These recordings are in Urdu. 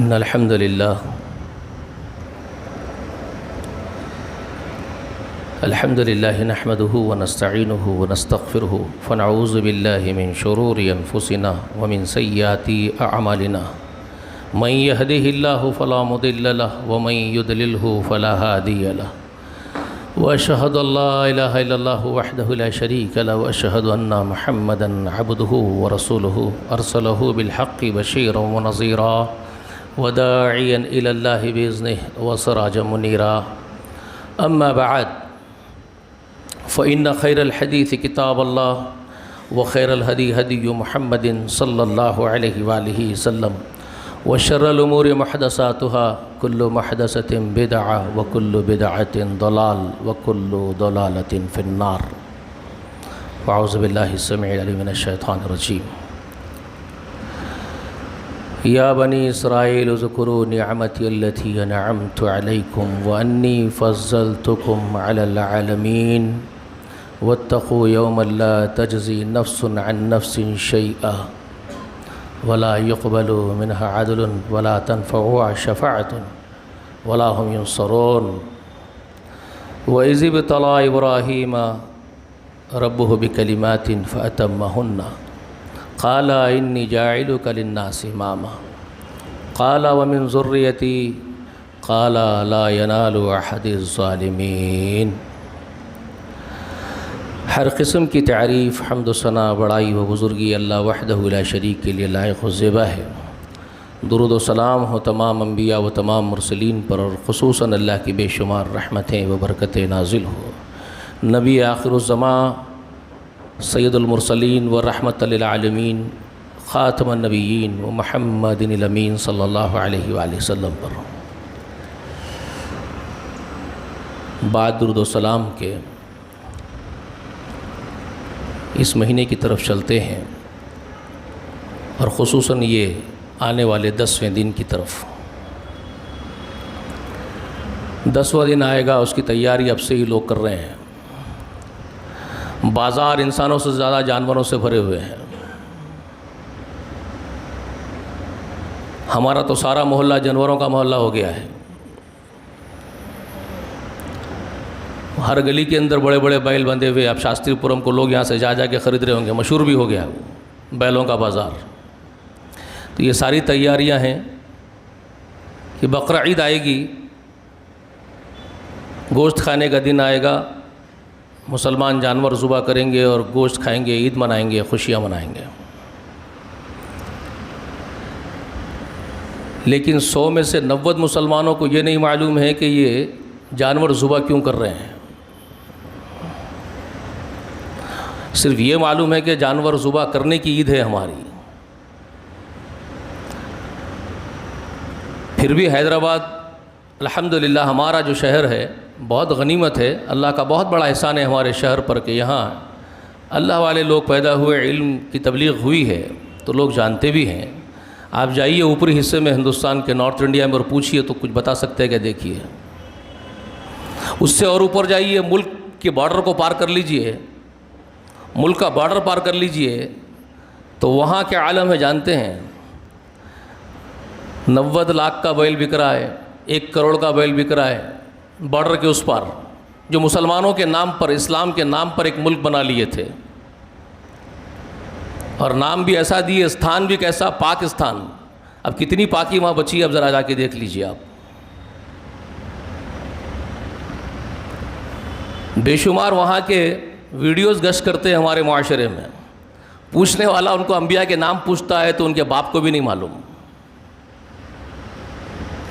إن الحمد لله نحمده ونستعينه ونستغفره ونعوذ بالله من شرور أنفسنا ومن سيئات أعمالنا من يهده الله فلا مضل له ومن يضلله فلا هادي له وأشهد أن لا إله إلا الله وحده لا شريك له وأشهد أن محمدا عبده ورسوله أرسله بالحق بشيرا ونذيرا وداعيا إلى الله بإذنه وسراجا منيرا أما بعد فإن خير الحديث كتاب الله وخير الهدي هدي محمد صلى الله عليه وآله وسلم وشر الأمور محدثاتها كل محدثة بدعة وكل بدعة ضلال وكل ضلالة في النار وأعوذ بالله السميع العليم من الشيطان الرجيم يا بني إسرائيل اذكروا نعمتي التي أنعمت عليكم وأني فضلتكم على العالمين واتقوا يوما لا تجزي نفس عن نفس شيئا ولا يقبل منها عدل ولا تنفعها شفاعة ولا هم ينصرون وإذ ابتلى إبراهيم ربه بكلمات فأتمهن قال إني جاعلك للناس إماما قال ومن ذريتي قال لا ينال أحد الظالمين۔ ہر قسم کی تعریف، حمد و ثنا، بڑائی و بزرگی اللہ وحدہ لا شریک کے لیے لائق و زیبا ہے۔ درود و سلام ہو تمام انبیاء و تمام مرسلین پر، اور خصوصاً اللہ کی بے شمار رحمتیں و برکتیں نازل ہو نبی آخر الزمان سید المرسلین و رحمت للعالمین خاتم النبیین و محمد الامین صلی اللہ علیہ وآلہ وسلم پر۔ بعد درود و سلام کے اس مہینے کی طرف چلتے ہیں، اور خصوصاً یہ آنے والے 10ویں دن کی طرف۔ 10واں دن آئے گا، اس کی تیاری اب سے ہی لوگ کر رہے ہیں۔ بازار انسانوں سے زیادہ جانوروں سے بھرے ہوئے ہیں۔ ہمارا تو سارا محلہ جانوروں کا محلہ ہو گیا ہے۔ ہر گلی کے اندر بڑے بڑے بیل بندھے ہوئے، اب شاستری پورم کو لوگ یہاں سے جا کے خرید رہے ہوں گے، مشہور بھی ہو گیا بیلوں کا بازار۔ تو یہ ساری تیاریاں ہیں کہ بقرہ عید آئے گی، گوشت کھانے کا دن آئے گا، مسلمان جانور ذبح کریں گے اور گوشت کھائیں گے، عید منائیں گے، خوشیاں منائیں گے۔ لیکن 100 میں سے 90 مسلمانوں کو یہ نہیں معلوم ہے کہ یہ جانور ذبح کیوں کر رہے ہیں۔ صرف یہ معلوم ہے کہ جانور ذبح کرنے کی عید ہے ہماری۔ پھر بھی حیدرآباد الحمدللہ ہمارا جو شہر ہے بہت غنیمت ہے، اللہ کا بہت بڑا احسان ہے ہمارے شہر پر کہ یہاں اللہ والے لوگ پیدا ہوئے، علم کی تبلیغ ہوئی ہے تو لوگ جانتے بھی ہیں۔ آپ جائیے اوپری حصے میں ہندوستان کے نارتھ انڈیا میں اور پوچھیے تو کچھ بتا سکتے ہیں کہ دیکھیے۔ اس سے اور اوپر جائیے، ملک کے بارڈر کو پار کر لیجئے، ملک کا بارڈر پار کر لیجئے تو وہاں کے عالم ہے جانتے ہیں۔ 90 لاکھ کا بیل بک رہا ہے، 1 کروڑ کا بیل بک رہا ہے بارڈر کے اس پار، جو مسلمانوں کے نام پر، اسلام کے نام پر ایک ملک بنا لیے تھے، اور نام بھی ایسا دیے، استھان بھی کیسا، پاکستان۔ اب کتنی پاکی وہاں بچی ہے، اب ذرا جا کے دیکھ لیجئے آپ۔ بے شمار وہاں کے ویڈیوز گشت کرتے ہیں ہمارے معاشرے میں، پوچھنے والا ان کو انبیاء کے نام پوچھتا ہے تو ان کے باپ کو بھی نہیں معلوم۔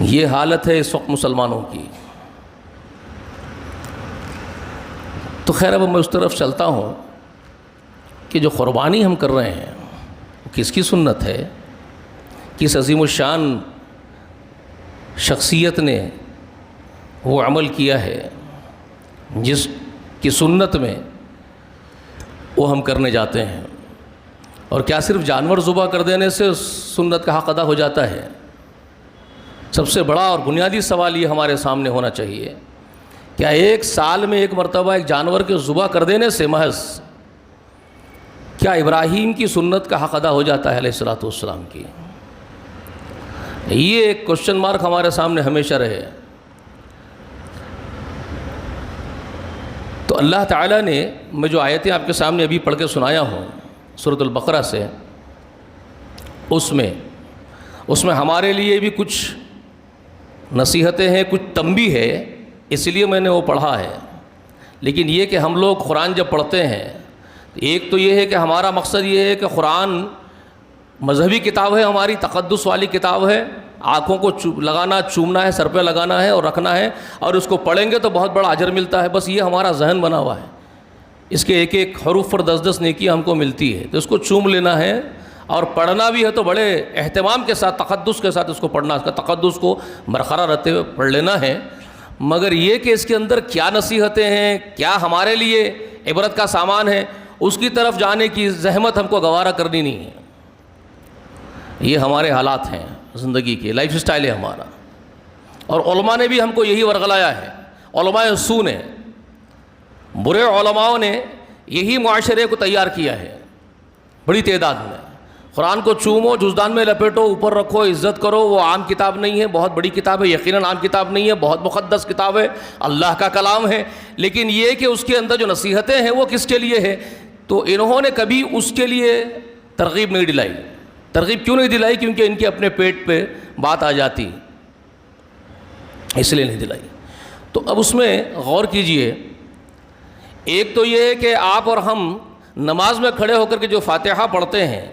یہ حالت ہے اس وقت مسلمانوں کی۔ تو خیر اب میں اس طرف چلتا ہوں کہ جو قربانی ہم کر رہے ہیں کس کی سنت ہے، کس عظیم الشان شخصیت نے وہ عمل کیا ہے جس کی سنت میں وہ ہم کرنے جاتے ہیں، اور کیا صرف جانور ذبح کر دینے سے سنت کا حق ادا ہو جاتا ہے؟ سب سے بڑا اور بنیادی سوال یہ ہمارے سامنے ہونا چاہیے، کیا 1 سال میں 1 مرتبہ ایک جانور کے ذبح کر دینے سے محض کیا ابراہیم کی سنت کا حق ادا ہو جاتا ہے علیہ الصلوۃ والسلام کی؟ یہ ایک کوشچن مارک ہمارے سامنے ہمیشہ رہے۔ تو اللہ تعالیٰ نے میں جو آیتیں آپ کے سامنے ابھی پڑھ کے سنایا ہوں سورۃ البقرہ سے، اس میں ہمارے لیے بھی کچھ نصیحتیں ہیں، کچھ تنبیہ ہے، اس لیے میں نے وہ پڑھا ہے۔ لیکن یہ کہ ہم لوگ قرآن جب پڑھتے ہیں، ایک تو یہ ہے کہ ہمارا مقصد یہ ہے کہ قرآن مذہبی کتاب ہے، ہماری تقدس والی کتاب ہے، آنکھوں کو لگانا، چومنا ہے، سر پہ لگانا ہے اور رکھنا ہے، اور اس کو پڑھیں گے تو بہت بڑا اجر ملتا ہے، بس یہ ہمارا ذہن بنا ہوا ہے۔ اس کے ایک ایک حروف پر 10 نیکی ہم کو ملتی ہے، تو اس کو چوم لینا ہے، اور پڑھنا بھی ہے تو بڑے اہتمام کے ساتھ، تقدس کے ساتھ اس کو پڑھنا، اس کا تقدس کو برقرار رہتے ہوئے پڑھ لینا ہے۔ مگر یہ کہ اس کے اندر کیا نصیحتیں ہیں، کیا ہمارے لیے عبرت کا سامان ہے، اس کی طرف جانے کی زحمت ہم کو گوارہ کرنی نہیں ہے۔ یہ ہمارے حالات ہیں زندگی کے، لائف سٹائل ہے ہمارا، اور علماء نے بھی ہم کو یہی ورغلایا ہے۔ علماء سو نے، برے علماء نے یہی معاشرے کو تیار کیا ہے بڑی تعداد میں۔ قرآن کو چومو، جزدان میں لپیٹو، اوپر رکھو، عزت کرو، وہ عام کتاب نہیں ہے، بہت بڑی کتاب ہے، یقیناً عام کتاب نہیں ہے، بہت مقدس کتاب ہے، اللہ کا کلام ہے۔ لیکن یہ کہ اس کے اندر جو نصیحتیں ہیں وہ کس کے لیے ہے؟ تو انہوں نے کبھی اس کے لیے ترغیب نہیں دلائی۔ ترغیب کیوں نہیں دلائی؟ کیونکہ ان کے اپنے پیٹ پہ بات آ جاتی، اس لیے نہیں دلائی۔ تو اب اس میں غور کیجئے، ایک تو یہ ہے کہ آپ اور ہم نماز میں کھڑے ہو کر کے جو فاتحہ پڑھتے ہیں،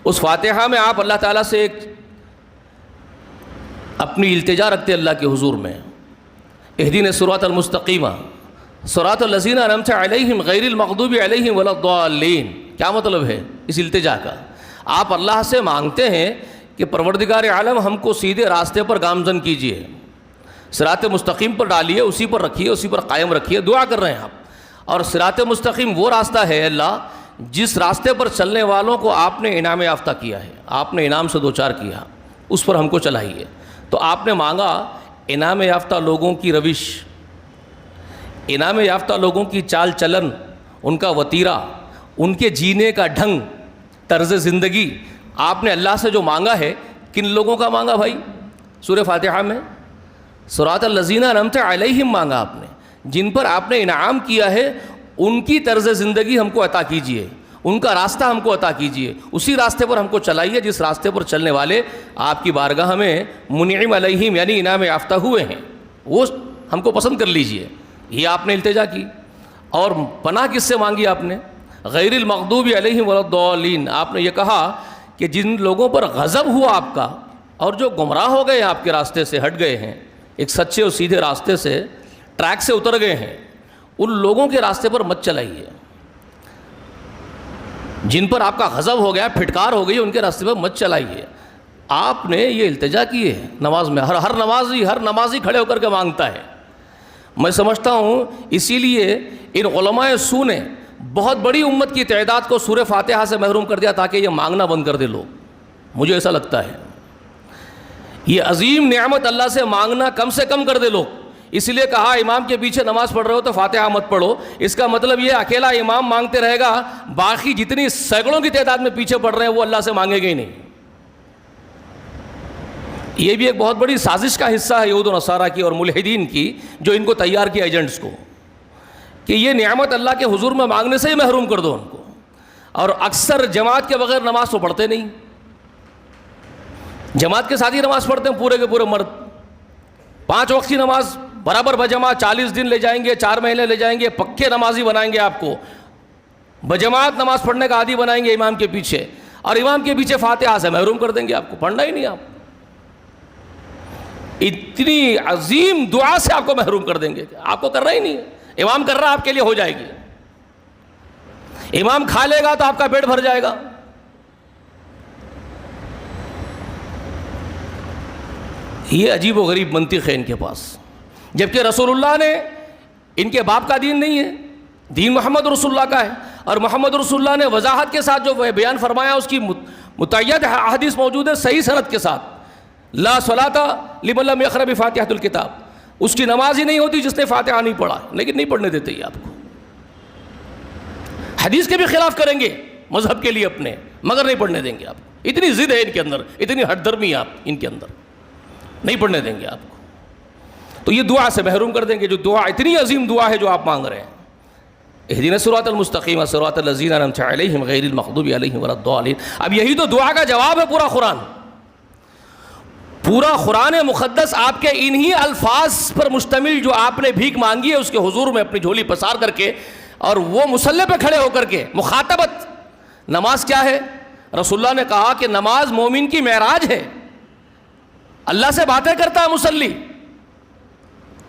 اس فاتحہ میں آپ اللہ تعالیٰ سے ایک اپنی التجا رکھتے اللہ کے حضور میں، اہدنا الصراط المستقیم صراط الذین انعمت علیہم غیر المغضوب علیہم ولا الضالین۔ کیا مطلب ہے اس التجا کا؟ آپ اللہ سے مانگتے ہیں کہ پروردگار عالم ہم کو سیدھے راستے پر گامزن کیجیے، صراط مستقیم پر ڈالیے، اسی پر رکھیے، اسی پر قائم رکھیے، دعا کر رہے ہیں آپ۔ اور صراط مستقیم وہ راستہ ہے اللہ جس راستے پر چلنے والوں کو آپ نے انعام یافتہ کیا ہے، آپ نے انعام سے دوچار کیا، اس پر ہم کو چلائیے۔ تو آپ نے مانگا انعام یافتہ لوگوں کی روش، انعام یافتہ لوگوں کی چال چلن، ان کا وتیرہ، ان کے جینے کا ڈھنگ، طرز زندگی، آپ نے اللہ سے جو مانگا ہے، کن لوگوں کا مانگا بھائی؟ سورہ فاتحہ میں صراط الذین انعمت علیہم مانگا آپ نے، جن پر آپ نے انعام کیا ہے، ان کی طرز زندگی ہم کو عطا کیجئے، ان کا راستہ ہم کو عطا کیجئے، اسی راستے پر ہم کو چلائیے جس راستے پر چلنے والے آپ کی بارگاہ میں منعم علیہم یعنی انعام یافتہ ہوئے ہیں، وہ ہم کو پسند کر لیجئے۔ یہ آپ نے التجا کی، اور پناہ کس سے مانگی آپ نے؟ غیر المغضوب علیہم ولا الضالین۔ آپ نے یہ کہا کہ جن لوگوں پر غضب ہوا آپ کا، اور جو گمراہ ہو گئے آپ کے راستے سے، ہٹ گئے ہیں، ایک سچے اور سیدھے راستے سے ٹریک سے اتر گئے ہیں، ان لوگوں کے راستے پر مت چلائیے۔ جن پر آپ کا غضب ہو گیا، پھٹکار ہو گئی، ان کے راستے پر مت چلائیے۔ آپ نے یہ التجا کی ہے نماز میں، ہر نمازی کھڑے ہو کر کے مانگتا ہے۔ میں سمجھتا ہوں اسی لیے ان علماء سو نے بہت بڑی امت کی تعداد کو سورہ فاتحہ سے محروم کر دیا تاکہ یہ مانگنا بند کر دے لوگ، مجھے ایسا لگتا ہے۔ یہ عظیم نعمت اللہ سے مانگنا کم سے کم کر دے لوگ، اس لیے کہا امام کے پیچھے نماز پڑھ رہے ہو تو فاتحہ مت پڑھو۔ اس کا مطلب یہ اکیلا امام مانگتے رہے گا، باقی جتنی سینکڑوں کی تعداد میں پیچھے پڑھ رہے ہیں وہ اللہ سے مانگے گے ہی نہیں۔ یہ بھی ایک بہت بڑی سازش کا حصہ ہے یہود و نصارہ کی اور ملحدین کی، جو ان کو تیار کیا ایجنٹس کو، کہ یہ نعمت اللہ کے حضور میں مانگنے سے ہی محروم کر دو ان کو۔ اور اکثر جماعت کے بغیر نماز تو پڑھتے نہیں، جماعت کے ساتھ ہی نماز پڑھتے ہیں پورے کے پورے مرد، 5 وقت کی نماز برابر بجماعت 40 دن لے جائیں گے، 4 مہینے لے جائیں گے، پکے نمازی بنائیں گے آپ کو، بجماعت نماز پڑھنے کا عادی بنائیں گے امام کے پیچھے، اور امام کے پیچھے فاتحہ سے محروم کر دیں گے آپ کو، پڑھنا ہی نہیں آپ، اتنی عظیم دعا سے آپ کو محروم کر دیں گے، آپ کو کرنا ہی نہیں ہے، امام کر رہا آپ کے لیے ہو جائے گی، امام کھا لے گا تو آپ کا پیٹ بھر جائے گا۔ یہ عجیب و غریب منطق ہے ان کے پاس، جبکہ رسول اللہ نے، ان کے باپ کا دین نہیں ہے، دین محمد رسول اللہ کا ہے، اور محمد رسول اللہ نے وضاحت کے ساتھ جو بیان فرمایا اس کی متعدد احادیث موجود ہے صحیح سند کے ساتھ۔ لا صلاۃ لمن لم یقرأ بفاتحۃ الکتاب، اس کی نماز ہی نہیں ہوتی جس نے فاتحہ نہیں پڑھا، لیکن نہیں پڑھنے دیتے یہ آپ کو، حدیث کے بھی خلاف کریں گے مذہب کے لیے اپنے، مگر نہیں پڑھنے دیں گے آپ کو، اتنی ضد ہے ان کے اندر، اتنی ہٹ درمی آپ ان کے اندر، نہیں پڑھنے دیں گے آپ کو. تو یہ دعا سے محروم کر دیں گے، جو دعا اتنی عظیم دعا ہے جو آپ مانگ رہے ہیں. اہدنا الصراط المستقیم صراط الذین انعمت علیہم غیر المغضوب علیہم ولا الضالین. اب یہی تو دعا کا جواب ہے پورا قرآن. پورا قرآن مقدس آپ کے انہی الفاظ پر مشتمل جو آپ نے بھیک مانگی ہے اس کے حضور میں اپنی جھولی پسار کر کے، اور وہ مصلی پہ کھڑے ہو کر کے مخاطبت. نماز کیا ہے؟ رسول اللہ نے کہا کہ نماز مومن کی معراج ہے. اللہ سے باتیں کرتا ہے مصلی،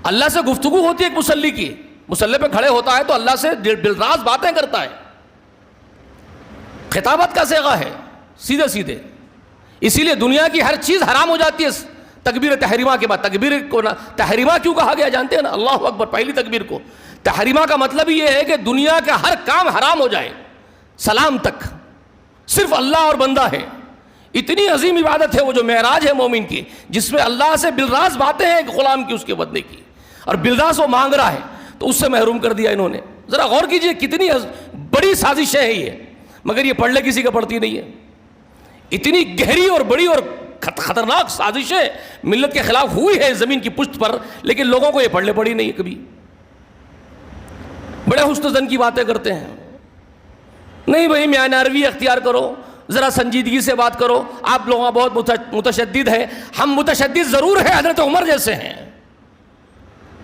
اللہ سے گفتگو ہوتی ہے ایک مصلی کی. مصلی پہ کھڑے ہوتا ہے تو اللہ سے بالراز باتیں کرتا ہے. خطابت کا صیغہ ہے سیدھے سیدھے. اسی لیے دنیا کی ہر چیز حرام ہو جاتی ہے تکبیر تحریمہ کے بعد. تکبیر کو تحریمہ کیوں کہا گیا جانتے ہیں نا؟ اللہ اکبر پہلی تکبیر کو. تحریمہ کا مطلب یہ ہے کہ دنیا کا ہر کام حرام ہو جائے، سلام تک صرف اللہ اور بندہ ہے. اتنی عظیم عبادت ہے وہ جو معراج ہے مومن کی، جس میں اللہ سے بالراز باتیں ہیں ایک غلام کی اس کے بدلے کی، اور بالراز وہ مانگ رہا ہے. تو اس سے محروم کر دیا انہوں نے. ذرا غور کیجئے کتنی بڑی سازش ہے یہ، مگر یہ پڑھ لے کسی کا پڑھتی نہیں ہے. اتنی گہری اور بڑی اور خطرناک سازشیں ملت کے خلاف ہوئی ہے زمین کی پشت پر، لیکن لوگوں کو یہ پڑھ لے پڑھی نہیں کبھی. بڑے حسن زن کی باتیں کرتے ہیں. نہیں بھائی میانہ روی اختیار کرو، ذرا سنجیدگی سے بات کرو. آپ لوگ بہت متشدد ہیں. ہم متشدد ضرور ہیں، حضرت عمر جیسے ہیں،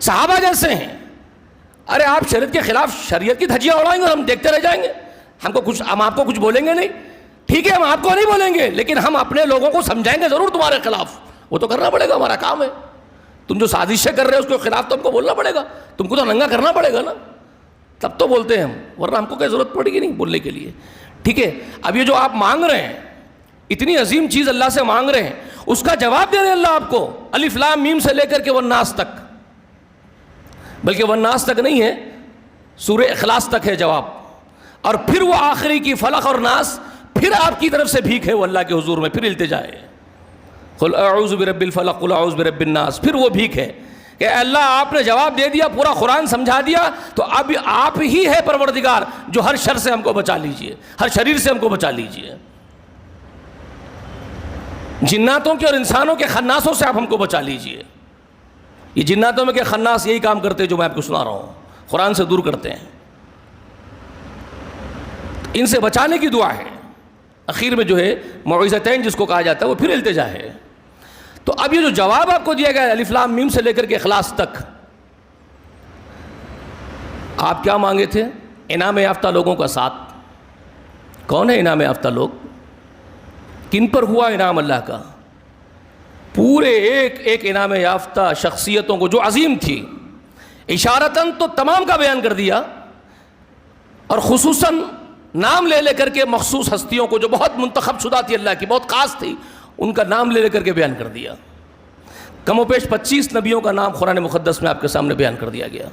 صحابہ جیسے ہیں. ارے آپ شریعت کے خلاف شریعت کی دھجیاں اڑائیں گے اور ہم دیکھتے رہ جائیں گے؟ ہم آپ کو کچھ بولیں گے نہیں؟ ٹھیک ہے ہم آپ کو نہیں بولیں گے، لیکن ہم اپنے لوگوں کو سمجھائیں گے ضرور تمہارے خلاف. وہ تو کرنا پڑے گا، ہمارا کام ہے. تم جو سازشیں کر رہے ہو اس کے خلاف تو ہم کو بولنا پڑے گا، تم کو تو ننگا کرنا پڑے گا نا، تب تو بولتے ہیں ہم، ورنہ ہم کو کوئی ضرورت پڑے گی نہیں بولنے کے لیے. ٹھیک ہے. اب یہ جو آپ مانگ رہے ہیں، اتنی عظیم چیز اللہ سے مانگ رہے ہیں، اس کا جواب دے رہے ہیں اللہ آپ کو. الف لام میم سے لے کر کے والناس تک، بلکہ والناس تک نہیں ہے، سورہ اخلاص تک ہے جواب. اور پھر وہ آخری کی فلق اور ناس، پھر آپ کی طرف سے بھیک ہے وہ اللہ کے حضور میں، پھر التجا ہے. قل اعوذ برب الفلق قل اعوذ برب الناس، پھر وہ بھیک ہے کہ اللہ آپ نے جواب دے دیا، پورا قرآن سمجھا دیا، تو اب آپ ہی ہے پروردگار جو ہر شر سے ہم کو بچا لیجئے، ہر شریر سے ہم کو بچا لیجئے. جناتوں کے اور انسانوں کے خناسوں سے آپ ہم کو بچا لیجئے. یہ جناتوں میں کے خناس یہی کام کرتے جو میں آپ کو سنا رہا ہوں، قرآن سے دور کرتے ہیں. ان سے بچانے کی دعا ہے. اخیر میں جو ہے موعظتین جس کو کہا جاتا ہے وہ پھر التجا ہے. تو اب یہ جو جواب آپ کو دیا گیا الف لام میم سے لے کر کے اخلاص تک، آپ کیا مانگے تھے؟ انعام یافتہ لوگوں کا ساتھ. کون ہے انعام یافتہ لوگ؟ کن پر ہوا انعام اللہ کا؟ پورے ایک ایک انعام یافتہ شخصیتوں کو جو عظیم تھی، اشارتاً تو تمام کا بیان کر دیا، اور خصوصاً نام لے لے کر کے مخصوص ہستیوں کو جو بہت منتخب شدہ تھی اللہ کی، بہت خاص تھی، ان کا نام لے لے کر کے بیان کر دیا. کم و بیش 25 نبیوں کا نام قرآن مقدس میں آپ کے سامنے بیان کر دیا گیا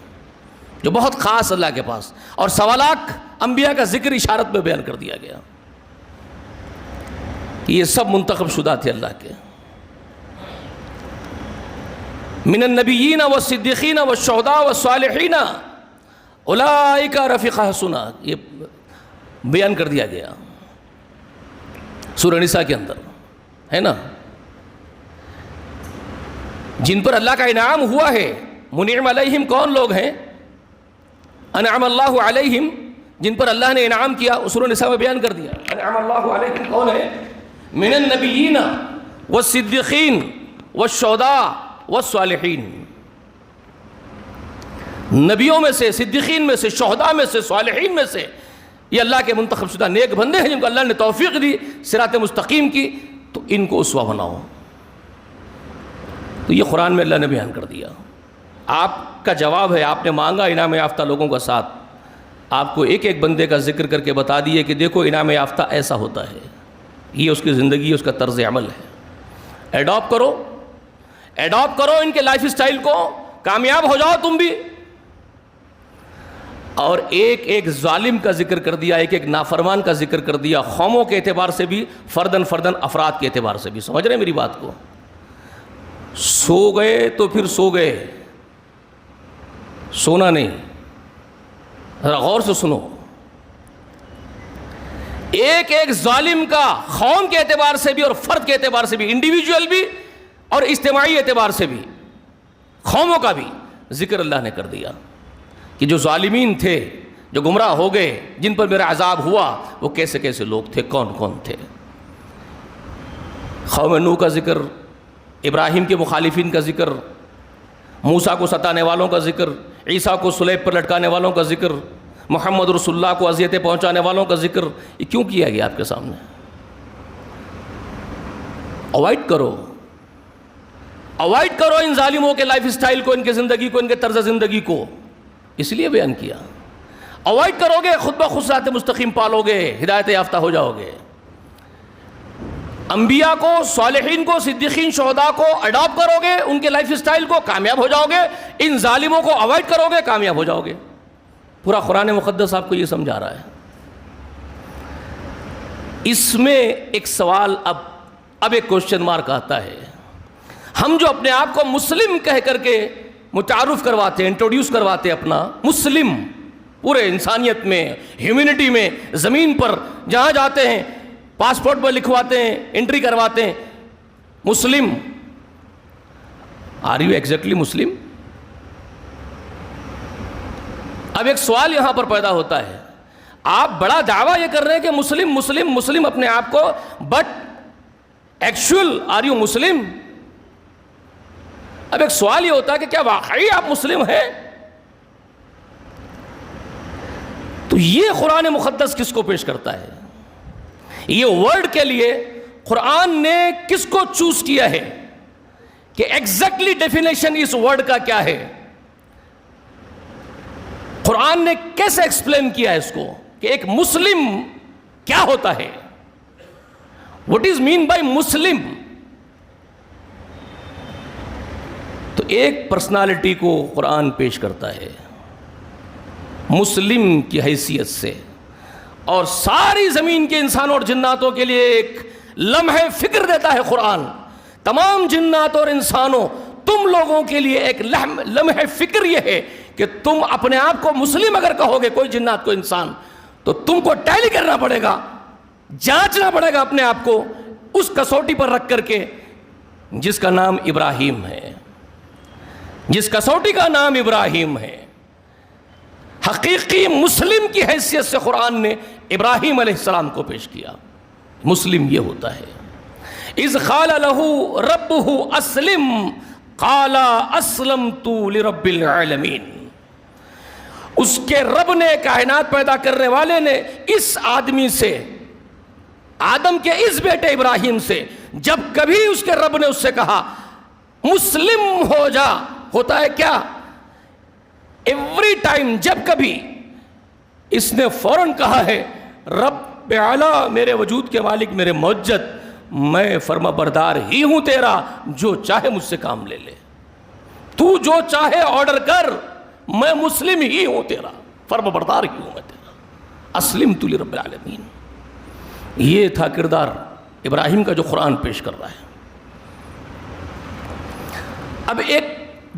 جو بہت خاص اللہ کے پاس، اور 1.25 لاکھ انبیاء کا ذکر اشارت میں بیان کر دیا گیا کہ یہ سب منتخب شدہ تھے اللہ کے. من النبیین والصدیقین والشہداء والصالحین اولئک رفیق حسنا، یہ بیان کر دیا گیا سورہ نساء کے اندر، ہے نا. جن پر اللہ کا انعام ہوا ہے، منعم علیہم کون لوگ ہیں؟ انعم اللہ علیہم، جن پر اللہ نے انعام کیا، سورہ نساء میں بیان کر دیا. انعم اللہ علیہم کون ہے؟ من النبیین والصدیقین والشہداء والصالحین. نبیوں میں سے، صدیقین میں سے، شہداء میں سے، صالحین میں سے، یہ اللہ کے منتخب شدہ نیک بندے ہیں جن کو اللہ نے توفیق دی صراط مستقیم کی، تو ان کو اسوہ بناؤ. تو یہ قرآن میں اللہ نے بیان کر دیا. آپ کا جواب ہے، آپ نے مانگا انعام یافتہ لوگوں کا ساتھ، آپ کو ایک ایک بندے کا ذکر کر کے بتا دیے کہ دیکھو انعام یافتہ ایسا ہوتا ہے، یہ اس کی زندگی، اس کا طرز عمل ہے. ایڈاپٹ کرو ان کے لائف سٹائل کو، کامیاب ہو جاؤ تم بھی. اور ایک ایک ظالم کا ذکر کر دیا، ایک ایک نافرمان کا ذکر کر دیا، قوموں کے اعتبار سے بھی، فردن افراد کے اعتبار سے بھی. سمجھ رہے ہیں میری بات کو؟ سو گئے تو پھر سو گئے، سونا نہیں. ذرا غور سے سنو. ایک ایک ظالم کا قوم کے اعتبار سے بھی اور فرد کے اعتبار سے بھی، انڈیویجول بھی اور اجتماعی اعتبار سے بھی، قوموں کا بھی ذکر اللہ نے کر دیا کہ جو ظالمین تھے، جو گمراہ ہو گئے، جن پر میرا عذاب ہوا، وہ کیسے کیسے لوگ تھے، کون کون تھے۔ قوم نوح کا ذکر، ابراہیم کے مخالفین کا ذکر، موسیٰ کو ستانے والوں کا ذکر، عیسیٰ کو صلیب پر لٹکانے والوں کا ذکر، محمد رسول اللہ کو اذیتیں پہنچانے والوں کا ذکر، یہ کیوں کیا گیا آپ کے سامنے؟ اوائڈ کرو ان ظالموں کے لائف سٹائل کو، ان کے زندگی کو، ان کے طرز زندگی کو، اس لیے بیان کیا۔ اوائڈ کرو گے، خود بخود صراط مستقیم پالو گے، ہدایت یافتہ ہو جاؤ گے۔ انبیاء کو، صالحین کو، صدیقین، شہداء کو اڈاپٹ کرو گے، ان کے لائف سٹائل کو، کامیاب ہو جاؤ گے۔ ان ظالموں کو اوائڈ کرو گے، کامیاب ہو جاؤ گے۔ پورا قرآن مقدس آپ کو یہ سمجھا رہا ہے۔ اس میں ایک سوال اب ایک کوشچن مارک آتا ہے۔ ہم جو اپنے آپ کو مسلم کہہ کر کے متعارف کرواتے ہیں، انٹروڈیوس کرواتے ہیں اپنا، مسلم، پورے انسانیت میں، ہیومینٹی میں، زمین پر جہاں جاتے ہیں پاسپورٹ پر لکھواتے ہیں، انٹری کرواتے ہیں، مسلم۔ آر یو ایگزیکٹلی مسلم؟ اب ایک سوال یہاں پر پیدا ہوتا ہے، آپ بڑا دعویٰ یہ کر رہے ہیں کہ مسلم مسلم مسلم اپنے آپ کو، but actual are you Muslim? اب ایک سوال یہ ہوتا ہے کہ کیا واقعی آپ مسلم ہیں؟ تو یہ قرآن مقدس کس کو پیش کرتا ہے؟ یہ ورڈ کے لیے قرآن نے کس کو چوز کیا ہے کہ ایگزیکٹلی ڈیفینیشن اس ورڈ کا کیا ہے؟ قرآن نے کیسے ایکسپلین کیا ہے اس کو کہ ایک مسلم کیا ہوتا ہے؟ What is mean by مسلم؟ تو ایک پرسنالٹی کو قرآن پیش کرتا ہے مسلم کی حیثیت سے، اور ساری زمین کے انسانوں اور جناتوں کے لیے ایک لمحہ فکر دیتا ہے قرآن۔ تمام جنات اور انسانوں، تم لوگوں کے لیے ایک لمحہ فکر یہ ہے کہ تم اپنے آپ کو مسلم اگر کہو گے، کوئی جنات کو انسان، تو تم کو ٹیلی کرنا پڑے گا، جانچنا پڑے گا اپنے آپ کو اس کسوٹی پر رکھ کر کے جس کا نام ابراہیم ہے، جس کسوٹی کا نام ابراہیم ہے۔ حقیقی مسلم کی حیثیت سے قرآن نے ابراہیم علیہ السلام کو پیش کیا۔ مسلم یہ ہوتا ہے، اذ قال له ربه اسلم قال اسلمت لرب العالمین۔ اس کے رب نے، کائنات پیدا کرنے والے نے، اس آدمی سے، آدم کے اس بیٹے ابراہیم سے، جب کبھی اس کے رب نے اس سے کہا مسلم ہو جا، ہوتا ہے کیا؟ ایوری ٹائم، جب کبھی، اس نے فوراً کہا ہے رب اعلیٰ، میرے وجود کے مالک، میرے موجد، میں فرما بردار ہی ہوں تیرا، جو چاہے مجھ سے کام لے لے، تو جو چاہے آرڈر کر، میں مسلم ہی ہوں تیرا، فرما بردار ہی ہوں میں تیرا، اسلمت لرب العالمین۔ یہ تھا کردار ابراہیم کا جو قرآن پیش کر رہا ہے۔ اب ایک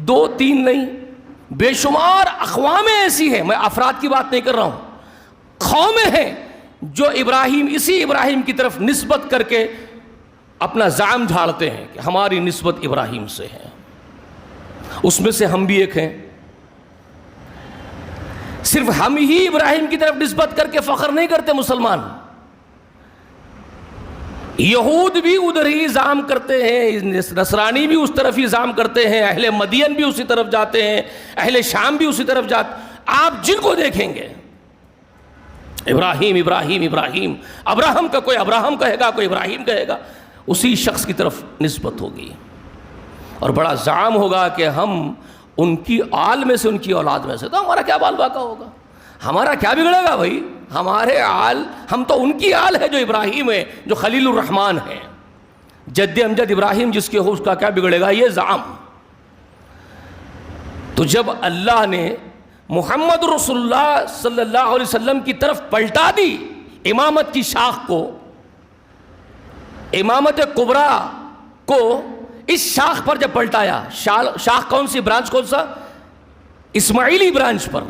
دو تین نہیں، بے شمار اقوامیں ایسی ہیں، میں افراد کی بات نہیں کر رہا ہوں، قومیں ہیں جو ابراہیم، اسی ابراہیم کی طرف نسبت کر کے اپنا زعم جھاڑتے ہیں کہ ہماری نسبت ابراہیم سے ہے۔ اس میں سے ہم بھی ایک ہیں۔ صرف ہم ہی ابراہیم کی طرف نسبت کر کے فخر نہیں کرتے مسلمان، یہود بھی ادھر ہی زعم کرتے ہیں، نصرانی بھی اس طرف ہی زعم کرتے ہیں، اہل مدین بھی اسی طرف جاتے ہیں، اہل شام بھی اسی طرف جاتے ہیں۔ آپ جن کو دیکھیں گے ابراہیم ابراہیم ابراہیم، ابراہم کا کوئی ابراہم کہے گا، کوئی ابراہیم کہے گا، اسی شخص کی طرف نسبت ہوگی، اور بڑا زعم ہوگا کہ ہم ان کی آل میں سے، ان کی اولاد میں سے، تو ہمارا کیا بال باقا ہوگا، ہمارا کیا بگڑے گا بھائی، ہمارے آل، ہم تو ان کی آل ہے جو ابراہیم ہے، جو خلیل الرحمن ہے، جد امجد ابراہیم جس کے ہو، اس کا کیا بگڑے گا، یہ زعم۔ تو جب اللہ نے محمد رسول اللہ صلی اللہ علیہ وسلم کی طرف پلٹا دی امامت کی شاخ کو، امامت کبریٰ کو، اس شاخ پر جب پلٹایا، شاخ کون سی، برانچ کون سا، اسماعیلی برانچ پر،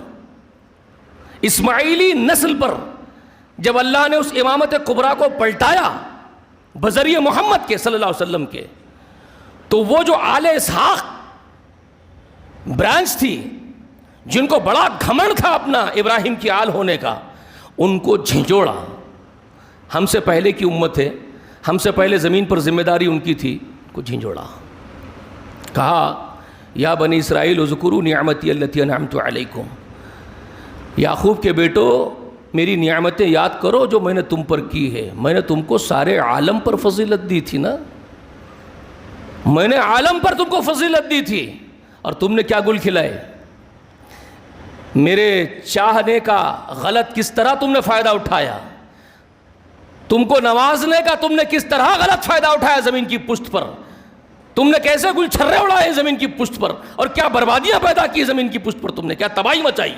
اسماعیلی نسل پر جب اللہ نے اس امامت کبریٰ کو پلٹایا بذریعہ محمد کے صلی اللہ علیہ وسلم کے، تو وہ جو آل اسحاق برانچ تھی، جن کو بڑا گھمنڈ تھا اپنا ابراہیم کی آل ہونے کا، ان کو جھنجھوڑا. ہم سے پہلے کی امت ہے، ہم سے پہلے زمین پر ذمہ داری ان کی تھی، کو جھنجھوڑا. کہا یا بنی اسرائیل اذکروا نعمتی التی انعمت علیکم، یعقوب کے بیٹو میری نعمتیں یاد کرو جو میں نے تم پر کی ہے. میں نے تم کو سارے عالم پر فضیلت دی تھی نا، میں نے عالم پر تم کو فضیلت دی تھی، اور تم نے کیا گل کھلائے. میرے چاہنے کا غلط کس طرح تم نے فائدہ اٹھایا، تم کو نوازنے کا تم نے کس طرح غلط فائدہ اٹھایا زمین کی پشت پر، تم نے کیسے گل چھرے اڑائے زمین کی پشت پر، اور کیا بربادیاں پیدا کی زمین کی پشت پر، تم نے کیا تباہی مچائی.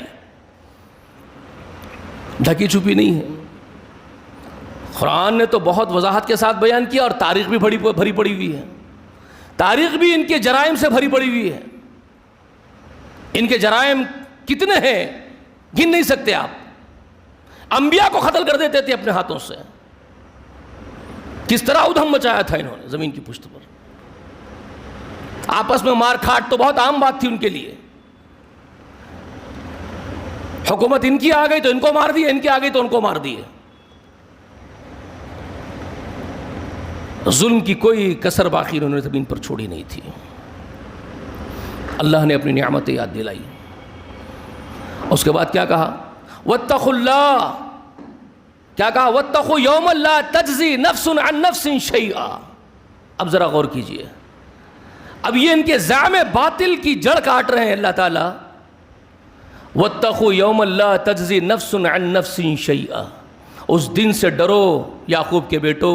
ڈھکی چھپی نہیں ہے. قرآن نے تو بہت وضاحت کے ساتھ بیان کیا، اور تاریخ بھی بھری پڑی ہوئی ہے. تاریخ بھی ان کے جرائم سے بھری پڑی ہوئی ہے. ان کے جرائم کتنے ہیں گن نہیں سکتے آپ. انبیاء کو قتل کر دیتے تھے اپنے ہاتھوں سے. کس طرح ادھم مچایا تھا انہوں نے زمین کی پشت پر. آپس میں مار کھاٹ تو بہت عام بات تھی ان کے لیے. حکومت ان کی آ گئی تو ان کو مار دیے، ان کی آ گئی تو ان کو مار دیے. ظلم کی کوئی کسر باقی انہوں نے زمین پر چھوڑی نہیں تھی. اللہ نے اپنی نعمتیں یاد دلائی. اس کے بعد کیا کہا؟ واتقوا اللہ. کیا کہا؟ واتقوا یوما لا تجزی نفس عن نفس شیئا. اب ذرا غور کیجئے، اب یہ ان کے زعم باطل کی جڑ کاٹ رہے ہیں اللہ تعالیٰ. واتقوا یوما لا تجزی نفس عن نفس شیئا. اس دن سے ڈرو یعقوب کے بیٹو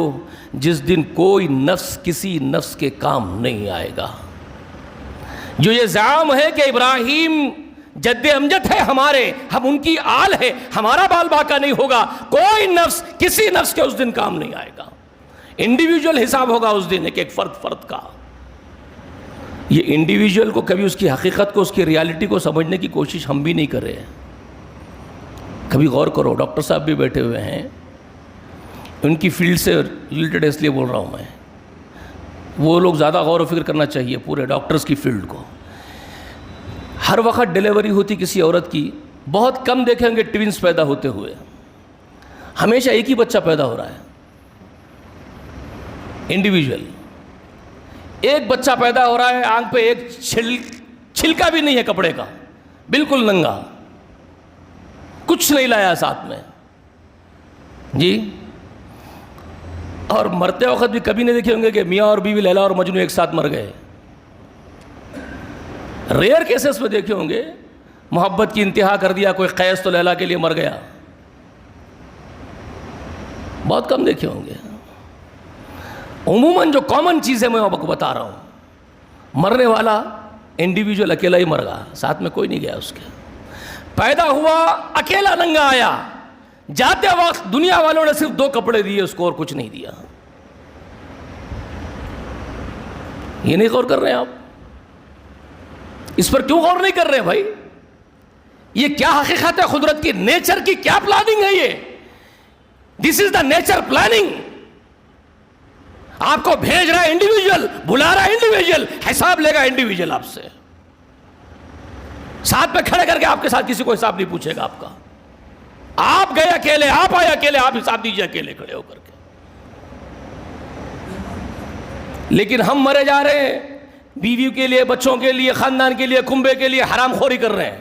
جس دن کوئی نفس کسی نفس کے کام نہیں آئے گا. جو یہ زعم ہے کہ ابراہیم جد امجد ہے ہمارے، ہم ان کی آل ہے، ہمارا بال باقا نہیں ہوگا، کوئی نفس کسی نفس کے اس دن کام نہیں آئے گا. انڈیویجول حساب ہوگا اس دن، ایک فرد کا. یہ انڈیویجول کو کبھی اس کی حقیقت کو، اس کی ریالٹی کو سمجھنے کی کوشش ہم بھی نہیں کر رہے ہیں. کبھی غور کرو. ڈاکٹر صاحب بھی بیٹھے ہوئے ہیں، ان کی فیلڈ سے ریلیٹڈ اس لیے بول رہا ہوں میں. وہ لوگ زیادہ غور و فکر کرنا چاہیے پورے ڈاکٹرز کی فیلڈ کو. ہر وقت ڈیلیوری ہوتی کسی عورت کی، بہت کم دیکھیں گے ٹوینز پیدا ہوتے ہوئے. ہمیشہ ایک ہی بچہ پیدا ہو رہا ہے انڈیویجول. ایک بچہ پیدا ہو رہا ہے، آنکھ پہ ایک چھلکا بھی نہیں ہے کپڑے کا، بالکل ننگا، کچھ نہیں لایا ساتھ میں جی. اور مرتے وقت بھی کبھی نہیں دیکھے ہوں گے کہ میاں اور بیوی لیلا اور مجنو ایک ساتھ مر گئے. ریئر کیسز میں دیکھے ہوں گے محبت کی انتہا کر دیا کوئی قیس تو لیلا کے لیے مر گیا. بہت کم دیکھے ہوں گے. عموماً جو کامن چیزیں میں آپ کو بتا رہا ہوں، مرنے والا انڈیویجول اکیلا ہی مر گیا، ساتھ میں کوئی نہیں گیا اس کے. پیدا ہوا اکیلا ننگا آیا، جاتے وقت دنیا والوں نے صرف 2 کپڑے دیے اس کو اور کچھ نہیں دیا. یہ نہیں غور کر رہے ہیں آپ؟ اس پر کیوں غور نہیں کر رہے ہیں بھائی؟ یہ کیا حقیقت ہے قدرت کی؟ نیچر کی کیا پلاننگ ہے یہ؟ دس از دا نیچر پلاننگ. آپ کو بھیج رہا ہے انڈیویجول، بلا رہا ہے انڈیویجول، حساب لے گا انڈیویجول آپ سے. ساتھ میں کھڑے کر کے آپ کے ساتھ کسی کو حساب نہیں پوچھے گا آپ کا. آپ گئے اکیلے، آپ آئے اکیلے، آپ حساب دیجئے اکیلے کھڑے ہو کر کے. لیکن ہم مرے جا رہے ہیں بیوی کے لیے، بچوں کے لیے، خاندان کے لیے، کنبے کے لیے حرام خوری کر رہے ہیں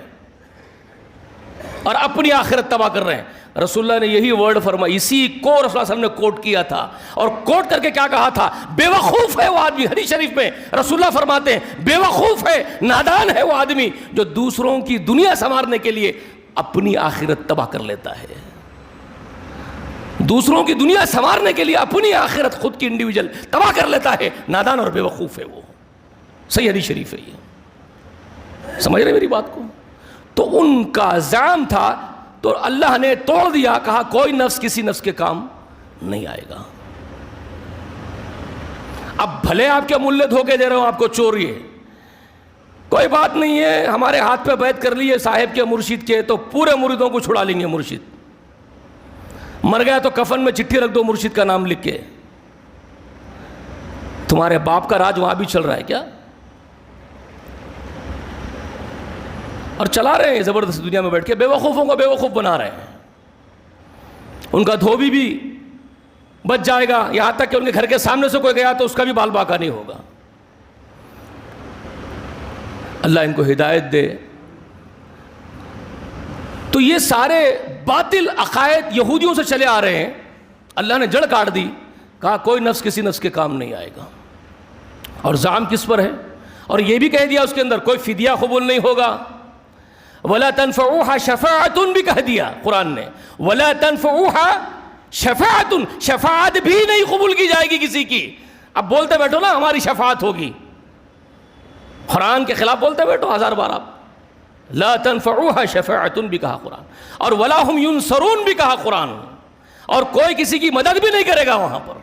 اور اپنی آخرت تباہ کر رہے ہیں. رسول اللہ نے یہی ورڈ فرمایا، اسی کو رسول اللہ صلی اللہ علیہ وسلم نے کوٹ کیا تھا. اور کوٹ کر کے کیا کہا تھا؟ بے وقوف ہے وہ آدمی. حدیث شریف میں رسول اللہ فرماتے ہیں بے وقوف ہے، نادان ہے وہ آدمی جو دوسروں کی دنیا سنوارنے کے لیے اپنی آخرت تباہ کر لیتا ہے. دوسروں کی دنیا سنوارنے کے لیے اپنی آخرت خود کی انڈیویجول تباہ کر لیتا ہے. نادان اور بے وقوف ہے وہ. صحیح حدیث شریف ہے یہ. سمجھ رہے میری بات کو؟ تو ان کا زعم تھا تو اللہ نے توڑ دیا، کہا کوئی نفس کسی نفس کے کام نہیں آئے گا. اب بھلے آپ کے ملے دھوکے دے رہے ہوں آپ کو چوری ہے، کوئی بات نہیں ہے، ہمارے ہاتھ پہ بیعت کر لیے صاحب کے مرشد کے تو پورے مریدوں کو چھڑا لیں گے مرشد. مر گیا تو کفن میں چٹھی رکھ دو مرشد کا نام لکھ کے. تمہارے باپ کا راج وہاں بھی چل رہا ہے کیا؟ اور چلا رہے ہیں زبردست دنیا میں بیٹھ کے, بے وقوفوں کو بے وقوف بنا رہے ہیں. ان کا دھوبی بھی بچ جائے گا, یہاں تک کہ ان کے گھر کے سامنے سے کوئی گیا تو اس کا بھی بال باقا نہیں ہوگا. اللہ ان کو ہدایت دے. تو یہ سارے باطل عقائد یہودیوں سے چلے آ رہے ہیں. اللہ نے جڑ کاٹ دی, کہا کوئی نفس کسی نفس کے کام نہیں آئے گا. اور زعم کس پر ہے؟ اور یہ بھی کہہ دیا اس کے اندر کوئی فدیہ قبول نہیں ہوگا. وَلَا تَنْفَعُوهَا شَفَاعَةٌ بھی کہہ دیا قرآن نے. وَلَا تَنْفَعُوهَا شَفَاعَةٌ, شفاعت بھی نہیں قبول کی جائے گی کسی کی. اب بولتے بیٹھو نا ہماری شفاعت ہوگی, قرآن کے خلاف بولتے بیٹھو ہزار بار آپ. لا تنفعوها شفاعة بھی کہا قرآن, اور ولا هم ينصرون بھی کہا قرآن, اور کوئی کسی کی مدد بھی نہیں کرے گا وہاں پر.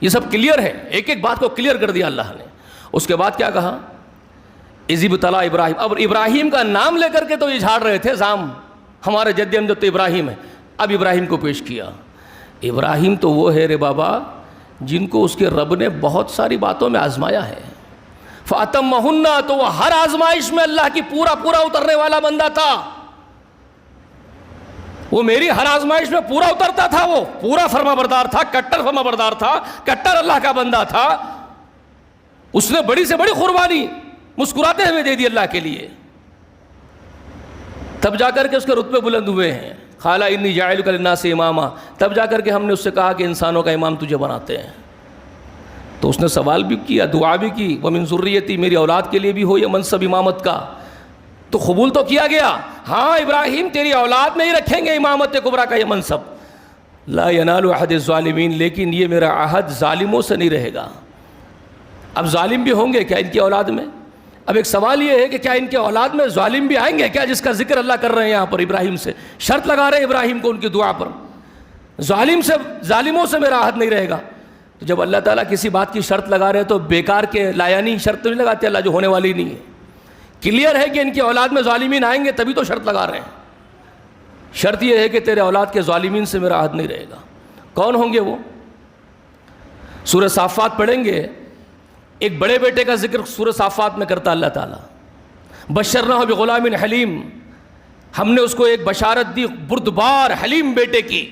یہ سب کلیئر ہے, ایک ایک بات کو کلیئر کر دیا اللہ نے. اس کے بعد کیا کہا؟ اذ ابتلی ابراہیم. اب ابراہیم کا نام لے کر کے تو یہ جھاڑ رہے تھے زام, ہمارے جد امجد تو ابراہیم ہے. اب ابراہیم کو پیش کیا. ابراہیم تو وہ ہے رے بابا جن کو اس کے رب نے بہت ساری باتوں میں آزمایا ہے. فَأَتَمَّهُنَّ, تو وہ ہر آزمائش میں اللہ کی پورا اترنے والا بندہ تھا. وہ میری ہر آزمائش میں پورا اترتا تھا, وہ پورا فرما بردار تھا, کٹر فرما بردار تھا, کٹر اللہ کا بندہ تھا. اس نے بڑی سے بڑی قربانی مسکراتے ہوئے دے دی اللہ کے لیے. تب جا کر کے اس کے رتبے بلند ہوئے ہیں. قَالَ إِنِّي جَاعِلُكَ لِلنَّاسِ إِمَامًا, تب جا کر کے ہم نے اس سے کہا کہ انسانوں کا امام تجھے بناتے ہیں. تو اس نے سوال بھی کیا, دعا بھی کی, وَمِن ذُرِّيَّتِي, میری اولاد کے لیے بھی ہو یہ منصب امامت کا. تو قبول تو کیا گیا, ہاں ابراہیم تیری اولاد میں ہی رکھیں گے امامت کبریٰ کا یہ منصب. لا ینال عہد الظالمین, لیکن یہ میرا عہد ظالموں سے نہیں رہے گا. اب ظالم بھی ہوں گے کیا ان کی اولاد میں؟ اب ایک سوال یہ ہے کہ کیا ان کے اولاد میں ظالم بھی آئیں گے کیا, جس کا ذکر اللہ کر رہے ہیں یہاں پر ابراہیم سے. شرط لگا رہے ہیں ابراہیم کو ان کی دعا پر, ظالموں سے میرا عہد نہیں رہے گا. تو جب اللہ تعالیٰ کسی بات کی شرط لگا رہے ہیں تو بیکار کے لایانی شرط نہیں لگاتے اللہ, جو ہونے والی نہیں ہے. کلیئر ہے کہ ان کی اولاد میں ظالمین آئیں گے تبھی تو شرط لگا رہے ہیں. شرط یہ ہے کہ تیرے اولاد کے ظالمین سے میرا عہد نہیں رہے گا. کون ہوں گے وہ؟ سورہ صافات پڑھیں گے, ایک بڑے بیٹے کا ذکر سورہ صافات میں کرتا اللہ تعالیٰ. بشرناہ بغلام حلیم, ہم نے اس کو ایک بشارت دی بردبار حلیم بیٹے کی.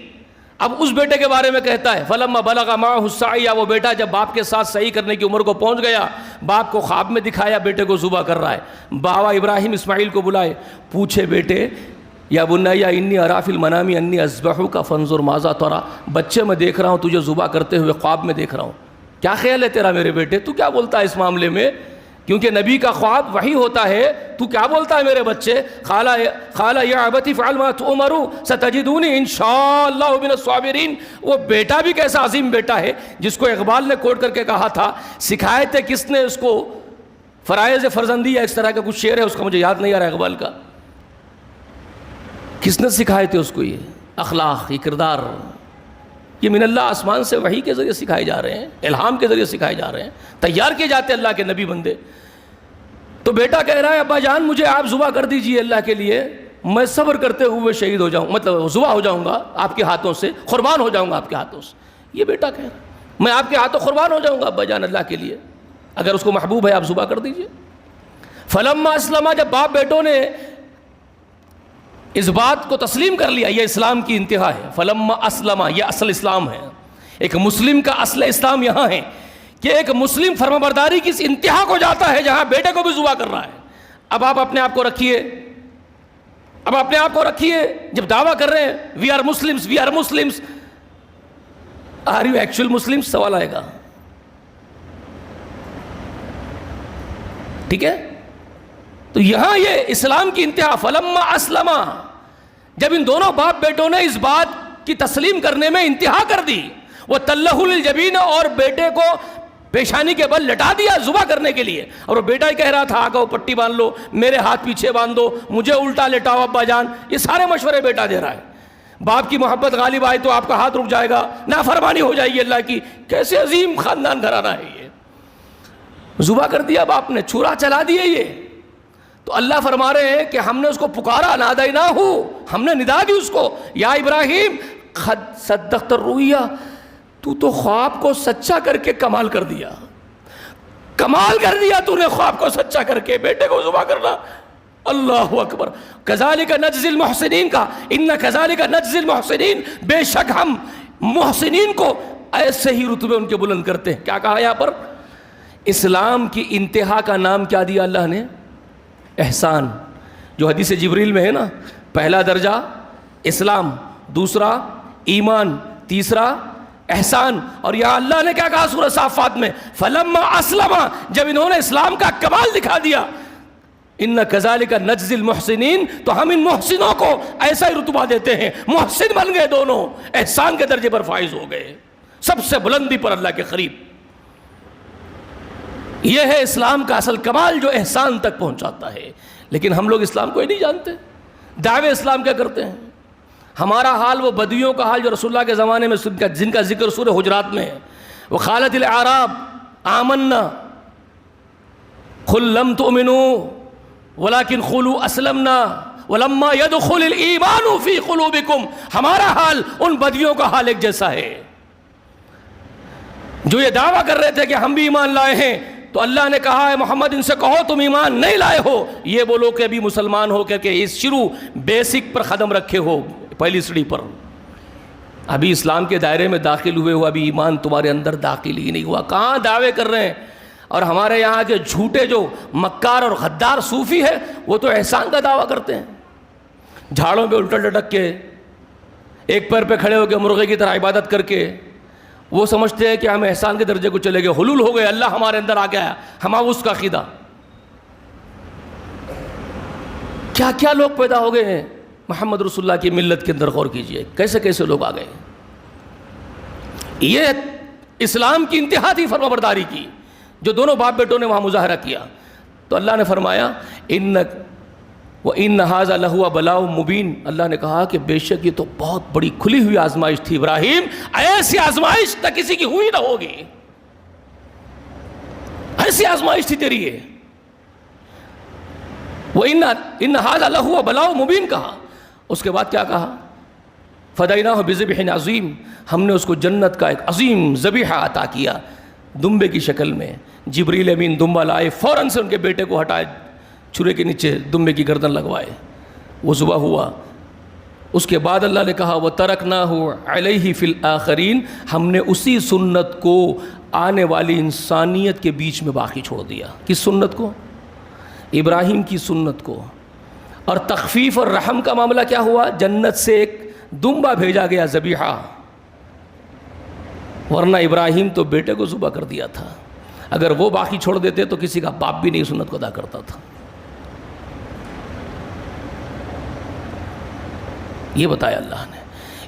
اب اس بیٹے کے بارے میں کہتا ہے فلما بلغ معه السعی, وہ بیٹا جب باپ کے ساتھ صحیح کرنے کی عمر کو پہنچ گیا, باپ کو خواب میں دکھایا بیٹے کو ذبح کر رہا ہے. باوا ابراہیم اسماعیل کو بلائے, پوچھے بیٹے یا بنی انی اری فی المنام انی اذبحک فانظر ماذا تری, بچے میں دیکھ رہا ہوں تجھے ذبح کرتے ہوئے خواب میں دیکھ رہا ہوں, کیا خیال ہے تیرا میرے بیٹے, تو کیا بولتا ہے اس معاملے میں؟ کیونکہ نبی کا خواب وحی ہوتا ہے, تو کیا بولتا ہے میرے بچے؟ قال یا ابت افعل ما تؤمر ستجدونی انشاءاللہ من الصابرین. وہ بیٹا بھی کیسا عظیم بیٹا ہے جس کو اقبال نے کوٹ کر کے کہا تھا, سکھائے تھے کس نے اس کو فرائض فرزندی یا اس طرح کا کچھ شعر ہے, اس کا مجھے یاد نہیں آ رہا اقبال کا, کس نے سکھائے تھے اس کو یہ اخلاق, یہ کردار. یہ من اللہ آسمان سے وحی کے ذریعے سکھائے جا رہے ہیں, الہام کے ذریعے سکھائے جا رہے ہیں, تیار کیے جاتے اللہ کے نبی بندے. تو بیٹا کہہ رہا ہے ابا جان مجھے آپ ذبح کر دیجئے اللہ کے لیے, میں صبر کرتے ہوئے شہید ہو جاؤں, مطلب ذبح ہو جاؤں گا آپ کے ہاتھوں سے, قربان ہو جاؤں گا آپ کے ہاتھوں سے. یہ بیٹا کہہ رہا ہے میں آپ کے ہاتھوں قربان ہو جاؤں گا ابا جان اللہ کے لیے, اگر اس کو محبوب ہے آپ ذبح کر دیجئے. فلما اسلم, جب باپ بیٹوں نے اس بات کو تسلیم کر لیا, یہ اسلام کی انتہا ہے. فلما اسلم, یہ اصل اسلام ہے. ایک مسلم کا اصل اسلام یہاں ہے کہ ایک مسلم فرمانبرداری کی اس انتہا کو جاتا ہے جہاں بیٹے کو بھی ذبح کر رہا ہے. اب آپ اپنے آپ کو رکھیے, جب دعویٰ کر رہے ہیں we are Muslims, are you actual Muslims, سوال آئے گا. ٹھیک ہے, تو یہاں یہ اسلام کی انتہا. فلما اسلم, جب ان دونوں باپ بیٹوں نے اس بات کی تسلیم کرنے میں انتہا کر دی, وہ تلہ للجبین, اور بیٹے کو پیشانی کے بل لٹا دیا ذبح کرنے کے لیے. اور وہ بیٹا ہی کہہ رہا تھا آگا وہ پٹی باندھ لو, میرے ہاتھ پیچھے باندھ دو, مجھے الٹا لٹاؤ ابا جان, یہ سارے مشورے بیٹا دے رہا ہے. باپ کی محبت غالب آئے تو آپ کا ہاتھ رک جائے گا, نافرمانی ہو جائے گی اللہ کی. کیسے عظیم خاندان گھرانہ ہے یہ, ذبح کر دیا باپ نے, چھرا چلا دیے یہ. تو اللہ فرما رہے ہیں کہ ہم نے اس کو پکارا, نادیناہ, ہم نے ندا دی اس کو, یا ابراہیم قد صدقت الرؤیا، تو خواب کو سچا کر کے کمال کر دیا، کمال کر دیا تو نے خواب کو سچا کر کے بیٹے کو ذبح کرنا۔ اللہ اکبر۔ کذالک نجزی المحسنین کا، ان کذالک نجزی المحسنین، بے شک ہم محسنین کو ایسے ہی رتبے ان کے بلند کرتے ہیں۔ کیا کہا یہاں پر؟ اسلام کی انتہا کا نام کیا دیا اللہ نے؟ احسان، جو حدیث جبریل میں ہے نا، پہلا درجہ اسلام، دوسرا ایمان، تیسرا احسان۔ اور یہاں اللہ نے کیا کہا سورہ صافات میں؟ فلما اسلم، جب انہوں نے اسلام کا کمال دکھا دیا، ان کذالک نجزی المحسنین، تو ہم ان محسنوں کو ایسا ہی رتبہ دیتے ہیں، محسن بن گئے دونوں، احسان کے درجے پر فائز ہو گئے، سب سے بلندی پر اللہ کے قریب۔ یہ ہے اسلام کا اصل کمال جو احسان تک پہنچاتا ہے۔ لیکن ہم لوگ اسلام کو ہی نہیں جانتے، دعوے اسلام کیا کرتے ہیں۔ ہمارا حال وہ بدویوں کا حال جو رسول اللہ کے زمانے میں جن کا ذکر سورہ حجرات میں ہے، وقالت الاعراب آمنا قل لم تؤمنوا ولكن قولوا اسلمنا ولما يدخل الايمان في قلوبكم۔ ہمارا حال ان بدویوں کا حال ایک جیسا ہے جو یہ دعویٰ کر رہے تھے کہ ہم بھی ایمان لائے ہیں، تو اللہ نے کہا ہے محمد ان سے کہو تم ایمان نہیں لائے ہو، یہ بولو کہ ابھی مسلمان ہو کر کے اس شروع بیسک پر قدم رکھے ہو، پہلی سیڑھی پر، ابھی اسلام کے دائرے میں داخل ہوئے ہو، ابھی ایمان تمہارے اندر داخل ہی نہیں ہوا۔ کہاں دعوے کر رہے ہیں۔ اور ہمارے یہاں کے جھوٹے جو مکار اور غدار صوفی ہے، وہ تو احسان کا دعویٰ کرتے ہیں، جھاڑوں پہ الٹا لٹک کے، ایک پیر پہ کھڑے ہو کے مرغے کی طرح عبادت کر کے، وہ سمجھتے ہیں کہ ہم احسان کے درجے کو چلے گئے، حلول ہو گئے، اللہ ہمارے اندر آ گیا، ہمارا اس کا عقیدہ۔ کیا کیا لوگ پیدا ہو گئے ہیں محمد رسول اللہ کی ملت کے اندر، غور کیجئے کیسے کیسے لوگ آ گئے۔ یہ اسلام کی انتہا تھی فرمانبرداری کی، جو دونوں باپ بیٹوں نے وہاں مظاہرہ کیا۔ تو اللہ نے فرمایا وَإِنَّ هَذَا لَهُوَ بَلَاءٌ مُبِينٌ، اللہ نے کہا کہ بے شک یہ تو بہت بڑی کھلی ہوئی آزمائش تھی ابراہیم، ایسی آزمائش نہ کسی کی ہوئی نہ ہوگی، ایسی آزمائش تھی تیری یہ۔ وَإِنَّ هَذَا لَهُوَ بَلَاءٌ مُبِينٌ کہا، اس کے بعد کیا کہا؟ فَدَيْنَاهُ بِذِبْحٍ عَظِيمٍ، ہم نے اس کو جنت کا ایک عظیم ذبیحہ عطا کیا، دمبے کی شکل میں۔ جبریل امین دمبا لائے، فوراً سے ان کے بیٹے کو ہٹائے، چھرے کے نیچے دمبے کی گردن لگوائے، وہ ذبح ہوا۔ اس کے بعد اللہ نے کہا وَتَرَكْنَاهُ عَلَيْهِ فِي الْآخِرِينَ، ہم نے اسی سنت کو آنے والی انسانیت کے بیچ میں باقی چھوڑ دیا۔ کس سنت کو؟ ابراہیم کی سنت کو۔ اور تخفیف اور رحم کا معاملہ کیا ہوا؟ جنت سے ایک دمبا بھیجا گیا ذبیحہ، ورنہ ابراہیم تو بیٹے کو ذبح کر دیا تھا، اگر وہ باقی چھوڑ دیتے تو کسی کا باپ بھی نہیں سنت کو ادا کرتا تھا۔ یہ بتایا اللہ نے،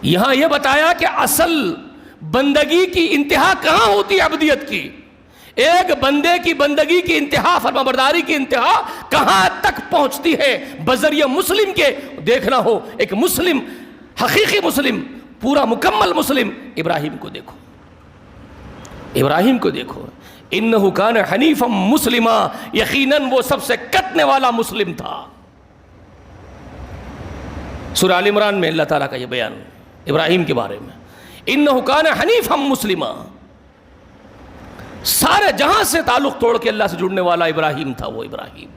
یہاں یہ بتایا کہ اصل بندگی کی انتہا کہاں ہوتی ہے عبدیت کی۔ ایک بندے کی بندگی کی انتہا، فرمانبرداری کی انتہا کہاں تک پہنچتی ہے بذریعہ مسلم کے دیکھنا ہو۔ ایک مسلم، حقیقی مسلم، پورا مکمل مسلم، ابراہیم کو دیکھو، ابراہیم کو دیکھو، انہ کان حنیفا مسلما، یقیناً وہ سب سے کٹنے والا مسلم تھا۔ سورہ آل عمران میں اللہ تعالیٰ کا یہ بیان ابراہیم کے بارے میں، انہ کان حنیفا مسلما، سارے جہاں سے تعلق توڑ کے اللہ سے جڑنے والا ابراہیم تھا۔ وہ ابراہیم،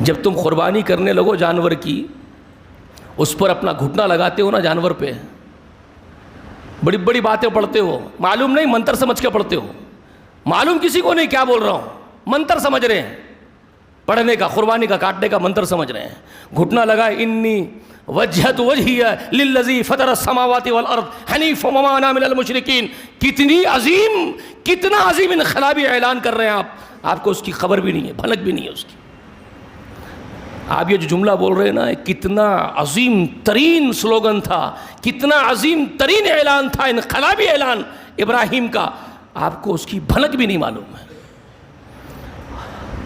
جب تم قربانی کرنے لگو جانور کی، اس پر اپنا گھٹنا لگاتے ہو نا جانور پہ، بڑی بڑی باتیں پڑھتے ہو، معلوم نہیں منتر سمجھ کے پڑھتے ہو، معلوم کسی کو نہیں کیا بول رہا ہوں، منتر سمجھ رہے ہیں، پڑھنے کا، قربانی کا، کاٹنے کا منتر سمجھ رہے ہیں۔ گھٹنا لگائے، انی وجہت وجہی للذی فطر السماوات والارض حنیفا وما انا من المشرکین۔ کتنی عظیم، کتنا عظیم انقلابی اعلان کر رہے ہیں آپ کو اس کی خبر بھی نہیں ہے، بھنک بھی نہیں ہے اس کی۔ آپ یہ جو جملہ بول رہے ہیں نا، کتنا عظیم ترین سلوگن تھا، کتنا عظیم ترین اعلان تھا، انقلابی اعلان ابراہیم کا، آپ کو اس کی بھنک بھی نہیں معلوم ہے۔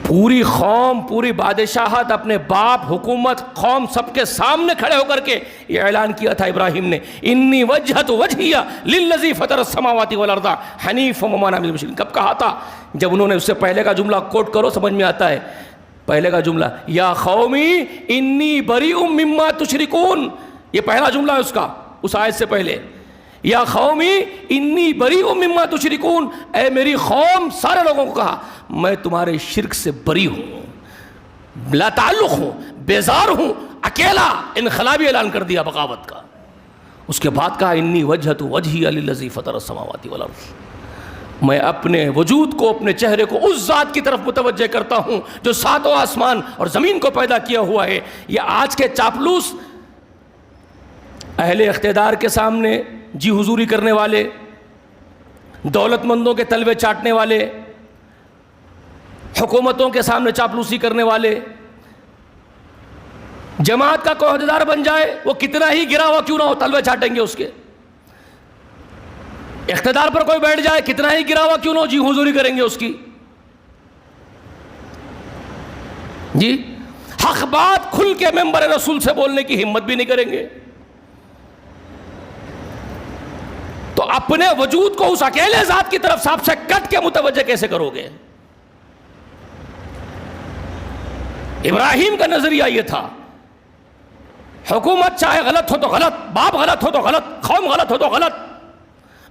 پوری قوم، پوری بادشاہت، اپنے باپ، حکومت، قوم، سب کے سامنے کھڑے ہو کر کے یہ اعلان کیا تھا ابراہیم نے، انی وجہت وجہی للذی فطر السماوات والارض حنیفا وما انا من المشرکین۔ کب کہا تھا؟ جب انہوں نے اس سے پہلے کا جملہ کوٹ کرو، سمجھ میں آتا ہے۔ پہلے کا جملہ یا قومی انی بریء مما تشرکون، یہ پہلا جملہ ہے اس کا، اس آیت سے پہلے، یا قومی انی بریء مما تشرکون، اے میری قوم، سارے لوگوں کو کہا میں تمہارے شرک سے بری ہوں، لا تعلق ہوں، بیزار ہوں، اکیلا انقلابی اعلان کر دیا بغاوت کا۔ اس کے بعد کہا انی وجہت وجہی للذی فطر السماوات والارض، میں اپنے وجود کو، اپنے چہرے کو اس ذات کی طرف متوجہ کرتا ہوں جو ساتوں آسمان اور زمین کو پیدا کیا ہوا ہے۔ یہ آج کے چاپلوس، اہل اقتدار کے سامنے جی حضوری کرنے والے، دولت مندوں کے تلوے چاٹنے والے، حکومتوں کے سامنے چاپلوسی کرنے والے، جماعت کا کوئی عہدیدار بن جائے وہ کتنا ہی گرا ہوا کیوں نہ ہو تلوے چاٹیں گے اس کے، اقتدار پر کوئی بیٹھ جائے کتنا ہی گرا ہوا کیوں نہ ہو جی حضوری کریں گے اس کی۔ جی حق بات کھل کے ممبر رسول سے بولنے کی ہمت بھی نہیں کریں گے، تو اپنے وجود کو اس اکیلے ذات کی طرف سب سے کٹ کے متوجہ کیسے کرو گے؟ ابراہیم کا نظریہ یہ تھا، حکومت چاہے غلط ہو تو غلط، باپ غلط ہو تو غلط، قوم غلط ہو تو غلط،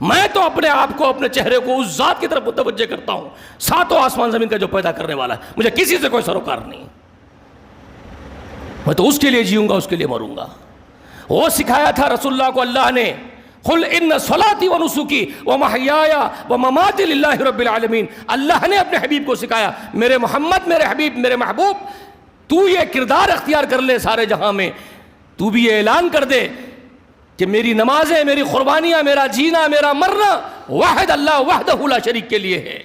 میں تو اپنے آپ کو، اپنے چہرے کو اس ذات کی طرف متوجہ کرتا ہوں ساتوں آسمان زمین کا جو پیدا کرنے والا ہے، مجھے کسی سے کوئی سروکار نہیں، میں تو اس کے لیے جیوں گا، اس کے لیے مروں گا۔ وہ سکھایا تھا رسول اللہ کو اللہ نے، قل ان صلاتی و نسکی و محیای و مماتی للہ رب العالمین، اللہ نے اپنے حبیب کو سکھایا، میرے محمد، میرے حبیب، میرے محبوب، تو یہ کردار اختیار کر لے سارے جہاں میں، تو بھی یہ اعلان کر دے کہ میری نمازیں، میری قربانیاں، میرا جینا، میرا مرنا واحد اللہ وحدہ لا شریک کے لیے ہے۔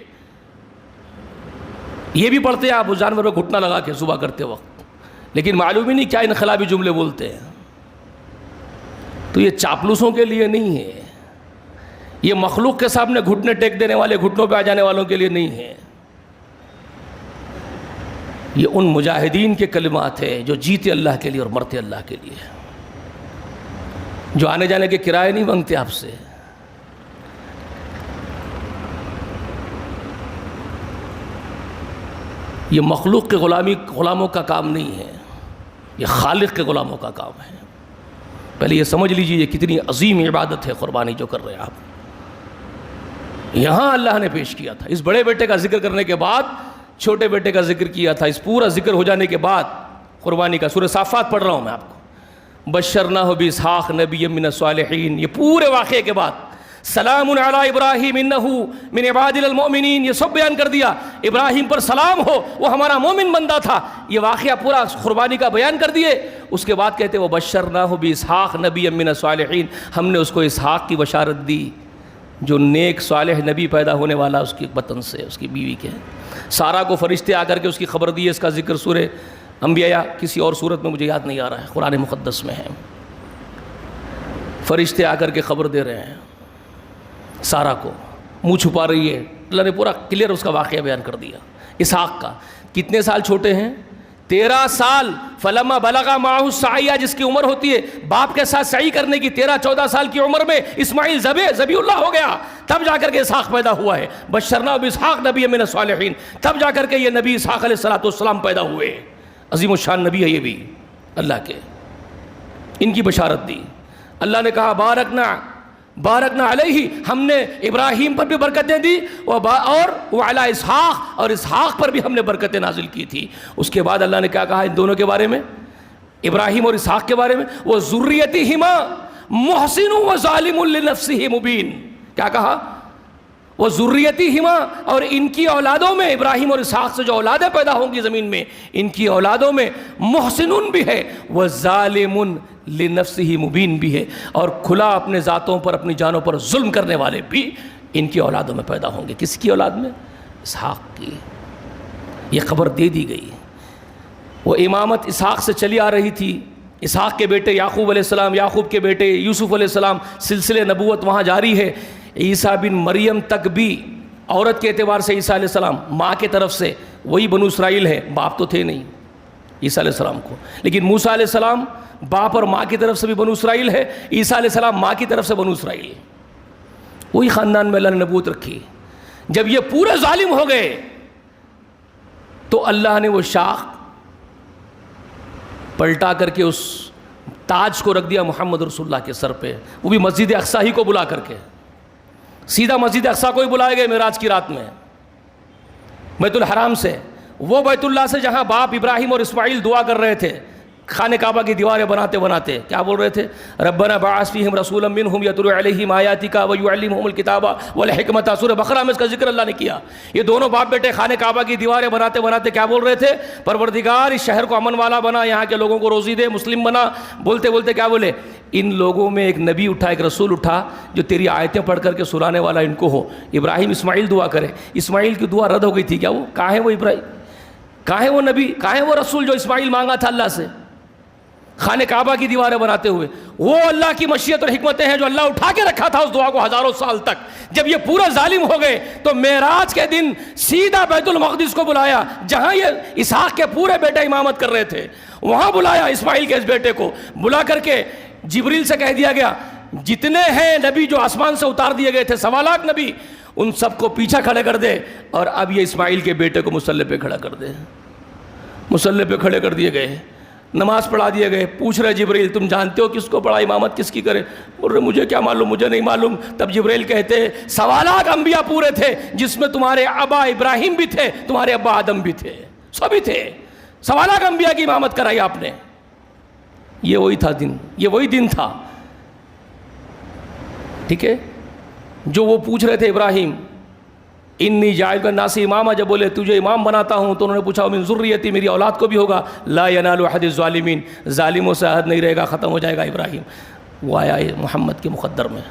یہ بھی پڑھتے ہیں آپ اس جانور کو گھٹنا لگا کے صبح کرتے وقت، لیکن معلوم ہی نہیں کیا انقلابی جملے بولتے ہیں۔ تو یہ چاپلوسوں کے لیے نہیں ہے، یہ مخلوق کے سامنے گھٹنے ٹیک دینے والے، گھٹنوں پہ آ جانے والوں کے لیے نہیں ہے، یہ ان مجاہدین کے کلمات ہیں جو جیتے اللہ کے لیے اور مرتے اللہ کے لیے، جو آنے جانے کے کرائے نہیں مانگتے آپ سے۔ یہ مخلوق کے غلاموں کا کام نہیں ہے، یہ خالق کے غلاموں کا کام ہے۔ پہلے یہ سمجھ لیجیے یہ کتنی عظیم عبادت ہے قربانی جو کر رہے ہیں آپ۔ یہاں اللہ نے پیش کیا تھا، اس بڑے بیٹے کا ذکر کرنے کے بعد چھوٹے بیٹے کا ذکر کیا تھا، اس پورا ذکر ہو جانے کے بعد قربانی کا، سورہ صافات پڑھ رہا ہوں میں آپ کو، بشرناہ باسحاق نبی من الصالحین، یہ پورے واقعے کے بعد سلام علی ابراہیم انہ من عبادنا المؤمنین، یہ سب بیان کر دیا، ابراہیم پر سلام ہو، وہ ہمارا مومن بندہ تھا، یہ واقعہ پورا قربانی کا بیان کر دیے۔ اس کے بعد کہتے وہ بشرناہ باسحاق نبی من الصالحین، ہم نے اس کو اسحاق کی بشارت دی جو نیک صالح نبی پیدا ہونے والا اس کی بطن سے، اس کی بیوی کے۔ سارا کو فرشتے آ کر کے اس کی خبر دی، اس کا ذکر سورہ انبیاء کسی اور صورت میں مجھے یاد نہیں آ رہا ہے، قرآن مقدس میں ہے، فرشتے آ کر کے خبر دے رہے ہیں سارا کو، منہ چھپا رہی ہے، اللہ نے پورا کلیئر اس کا واقعہ بیان کر دیا۔ اسحاق کا کتنے سال چھوٹے ہیں؟ 13 سال، فلما بلغ معہ السعی، جس کی عمر ہوتی ہے باپ کے ساتھ سعی کرنے کی، 13-14 سال کی عمر میں اسماعیل ذبیح اللہ ہو گیا، تب جا کر کے اسحاق پیدا ہوا ہے۔ بشرنا باسحاق نبی من الصالحین، تب جا کر کے یہ نبی اسحاق علیہ السلام پیدا ہوئے، عظیم الشان نبی ہے یہ بھی اللہ کے، ان کی بشارت دی۔ اللہ نے کہا بارکنا علیہ، ہم نے ابراہیم پر بھی برکتیں دی، اور وعلی اسحاق، اور اسحاق پر بھی ہم نے برکتیں نازل کی تھی۔ اس کے بعد اللہ نے کیا کہا ان دونوں کے بارے میں، ابراہیم اور اسحاق کے بارے میں، وہ ذریتہما محسن و ظالم لنفسہ مبین، کیا کہا؟ وہ ذریتہما، اور ان کی اولادوں میں، ابراہیم اور اسحاق سے جو اولادیں پیدا ہوں گی زمین میں، ان کی اولادوں میں محسن بھی ہے، وہ ظالم لنفسہ مبین بھی ہے، اور کھلا اپنے ذاتوں پر، اپنی جانوں پر ظلم کرنے والے بھی ان کی اولادوں میں پیدا ہوں گے۔ کس کی اولاد میں؟ اسحاق کی۔ یہ خبر دے دی گئی۔ وہ امامت اسحاق سے چلی آ رہی تھی، اسحاق کے بیٹے یعقوب علیہ السلام، یعقوب کے بیٹے یوسف علیہ السلام، سلسلے نبوت وہاں جاری ہے۔ عیسیٰ بن مریم تک بھی عورت کے اعتبار سے عیسیٰ علیہ السلام ماں کے طرف سے وہی بنو اسرائیل ہے، باپ تو تھے نہیں عیسیٰ علیہ السلام کو، لیکن موسیٰ علیہ السلام باپ اور ماں کی طرف سے بھی بنو اسرائیل ہے، عیسیٰ علیہ السلام ماں کی طرف سے بنو اسرائیل، وہی خاندان میں اللہ نے نبوت رکھی۔ جب یہ پورے ظالم ہو گئے تو اللہ نے وہ شاخ پلٹا کر کے اس تاج کو رکھ دیا محمد رسول اللہ کے سر پہ، وہ بھی مسجد اقصیٰ ہی کو بلا کر کے، سیدھا مسجد اقصیٰ کو ہی بلائے گئے معراج کی رات میں، بیت الحرام سے، وہ بیت اللہ سے جہاں باپ ابراہیم اور اسماعیل دعا کر رہے تھے خانہ کعبہ کی دیواریں بناتے بناتے، کیا بول رہے تھے؟ ربنا بعث فیہم رسولا منہم یتلو علیہم آیاتک ویعلمہم الکتاب والحکمۃ، سورہ بقرہ میں اس کا ذکر اللہ نے کیا۔ یہ دونوں باپ بیٹے خانہ کعبہ کی دیواریں بناتے بناتے کیا بول رہے تھے؟ پروردگار اس شہر کو امن والا بنا، یہاں کے لوگوں کو روزی دے، مسلم بنا۔ بولتے بولتے کیا بولے؟ ان لوگوں میں ایک نبی اٹھا، ایک رسول اٹھا جو تیری آیتیں پڑھ کر کے سنانے والا ان کو ہو۔ ابراہیم اسماعیل دعا کرے، اسماعیل کی دعا رد ہو گئی تھی کیا؟ وہ کہاں ہے وہ ابراہیم؟ کہاں ہے وہ نبی؟ کہاں ہے وہ رسول جو اسماعیل مانگا تھا اللہ سے خانہ کعبہ کی دیواریں بناتے ہوئے؟ وہ اللہ کی مشیت اور حکمتیں ہیں جو اللہ اٹھا کے رکھا تھا اس دعا کو ہزاروں سال تک۔ جب یہ پورا ظالم ہو گئے تو معراج کے دن سیدھا بیت المقدس کو بلایا، جہاں یہ اسحاق کے پورے بیٹے امامت کر رہے تھے، وہاں بلایا اسماعیل کے اس بیٹے کو، بلا کر کے جبریل سے کہہ دیا گیا جتنے ہیں نبی جو آسمان سے اتار دیے گئے تھے 1.25 لاکھ نبی، ان سب کو پیچھے کھڑے کر دے، اور اب یہ اسماعیل کے بیٹے کو مصلی پہ کھڑا کر دے۔ مصلی پہ کھڑے کر دیے گئے، نماز پڑھا دیے گئے۔ پوچھ رہے جبریل تم جانتے ہو کس کو پڑھا، امامت کس کی کرے؟ بول رہے مجھے کیا معلوم، مجھے نہیں معلوم۔ تب جبریل کہتے 1.25 لاکھ انبیاء پورے تھے، جس میں تمہارے ابا ابراہیم بھی تھے، تمہارے ابا آدم بھی تھے، سبھی تھے۔ 1.25 لاکھ انبیاء کی امامت کرائی آپ نے۔ یہ وہی تھا دن، یہ وہی دن تھا، ٹھیک ہے، جو وہ پوچھ رہے تھے ابراہیم انی جاعلک الناس اماما، جب بولے تجھے امام بناتا ہوں تو انہوں نے پوچھا من ذریتی، میری اولاد کو بھی ہوگا؟ لا ینال عہد الظالمین، ظالموں سے عہد نہیں رہے گا، ختم ہو جائے گا ابراہیم۔ وہ آیا ہے محمد کے مقدر میں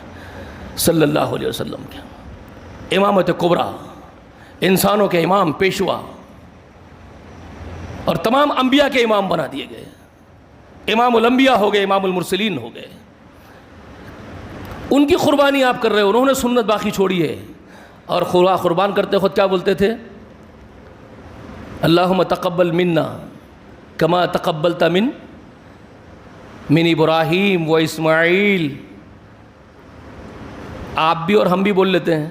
صلی اللہ علیہ وسلم کے امامت کبریٰ، انسانوں کے امام، پیشوا، اور تمام انبیاء کے امام بنا دیے گئے، امام الانبیاء ہو گئے، امام المرسلین ہو گئے۔ ان کی قربانی آپ کر رہے ہو، انہوں نے سنت باقی چھوڑی ہے۔ اور قربان کرتے خود کیا بولتے تھے؟ اللہم تقبل منا کما تقبلت من ابراہیم و اسماعیل۔ آپ بھی اور ہم بھی بول لیتے ہیں،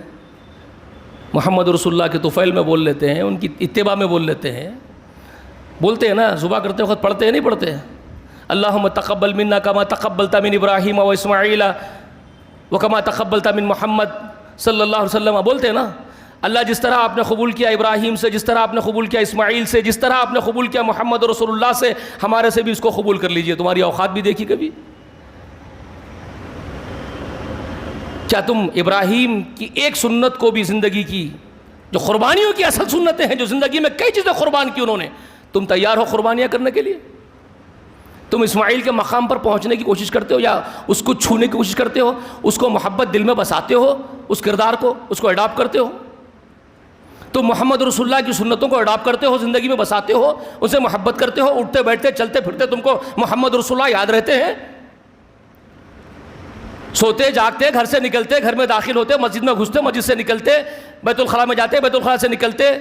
محمد رسول اللہ کے طفیل میں بول لیتے ہیں، ان کی اتباع میں بول لیتے ہیں، بولتے ہیں نا، صبح کرتے وقت پڑھتے ہیں نہیں پڑھتے ہیں؟ اللہم تقبل منا کما تقبلت من ابراہیم و اسماعیل و کما تقبلت من محمد صلی اللہ علیہ وسلم، بولتے ہیں نا، اللہ جس طرح آپ نے قبول کیا ابراہیم سے، جس طرح آپ نے قبول کیا اسماعیل سے، جس طرح آپ نے قبول کیا محمد رسول اللہ سے، ہمارے سے بھی اس کو قبول کر لیجئے۔ تمہاری اوقات بھی دیکھی کبھی؟ کیا تم ابراہیم کی ایک سنت کو بھی زندگی کی، جو قربانیوں کی اصل سنتیں ہیں، جو زندگی میں کئی چیزیں قربان کی انہوں نے، تم تیار ہو قربانیاں کرنے کے لیے؟ تم اسماعیل کے مقام پر پہنچنے کی کوشش کرتے ہو، یا اس کو چھونے کی کوشش کرتے ہو، اس کو محبت دل میں بساتے ہو، اس کردار کو، اس کو اڈاپٹ کرتے ہو؟ تم محمد رسول اللہ کی سنتوں کو اڈاپٹ کرتے ہو، زندگی میں بساتے ہو، ان سے محبت کرتے ہو، اٹھتے بیٹھتے چلتے پھرتے تم کو محمد رسول اللہ یاد رہتے ہیں؟ سوتے جاگتے، گھر سے نکلتے، گھر میں داخل ہوتے، مسجد میں گھستے، مسجد سے نکلتے، بیت الخلاء میں جاتے، بیت الخلاء سے نکلتے،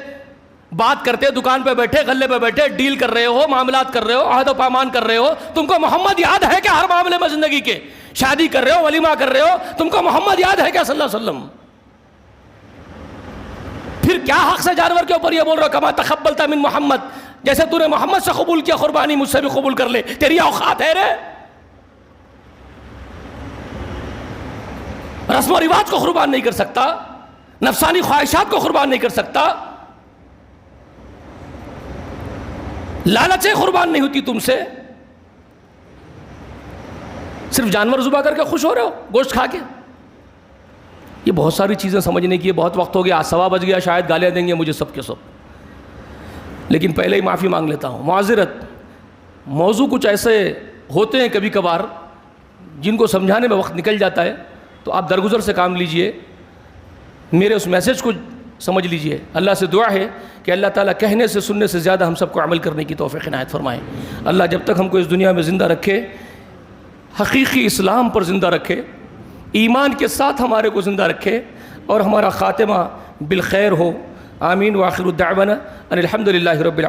بات کرتے، دکان پہ بیٹھے، غلے پہ بیٹھے، ڈیل کر رہے ہو، معاملات کر رہے ہو، عہد و پیمان کر رہے ہو، تم کو محمد یاد ہے کیا ہر معاملے میں زندگی کے؟ شادی کر رہے ہو، ولیمہ کر رہے ہو، تم کو محمد یاد ہے کیا صلی اللہ علیہ وسلم؟ پھر کیا حق سے جانور کے اوپر یہ بول رہے ہو کما تقبلت من محمد، جیسے تو نے محمد سے قبول کیا قربانی، مجھ سے بھی قبول کر لے، تیری اوقات ہے رے؟ رسم و رواج کو قربان نہیں کر سکتا، نفسانی خواہشات کو قربان نہیں کر سکتا، لالچیں قربان نہیں ہوتی تم سے، صرف جانور ذبح کر کے خوش ہو رہے ہو گوشت کھا کے۔ یہ بہت ساری چیزیں سمجھنے کی ہے، بہت وقت ہو گیا، آج 1:15 بج گیا، شاید گالیاں دیں گے مجھے سب کے سب، لیکن پہلے ہی معافی مانگ لیتا ہوں، معذرت۔ موضوع کچھ ایسے ہوتے ہیں کبھی کبھار جن کو سمجھانے میں وقت نکل جاتا ہے، تو آپ درگزر سے کام لیجئے، میرے اس میسج کو سمجھ لیجئے۔ اللہ سے دعا ہے کہ اللہ تعالیٰ کہنے سے سننے سے زیادہ ہم سب کو عمل کرنے کی توفیق عنایت فرمائے۔ اللہ جب تک ہم کو اس دنیا میں زندہ رکھے، حقیقی اسلام پر زندہ رکھے، ایمان کے ساتھ ہمارے کو زندہ رکھے، اور ہمارا خاتمہ بالخیر ہو۔ آمین۔ وآخر دعوانا ان الحمد للہ رب العالمین۔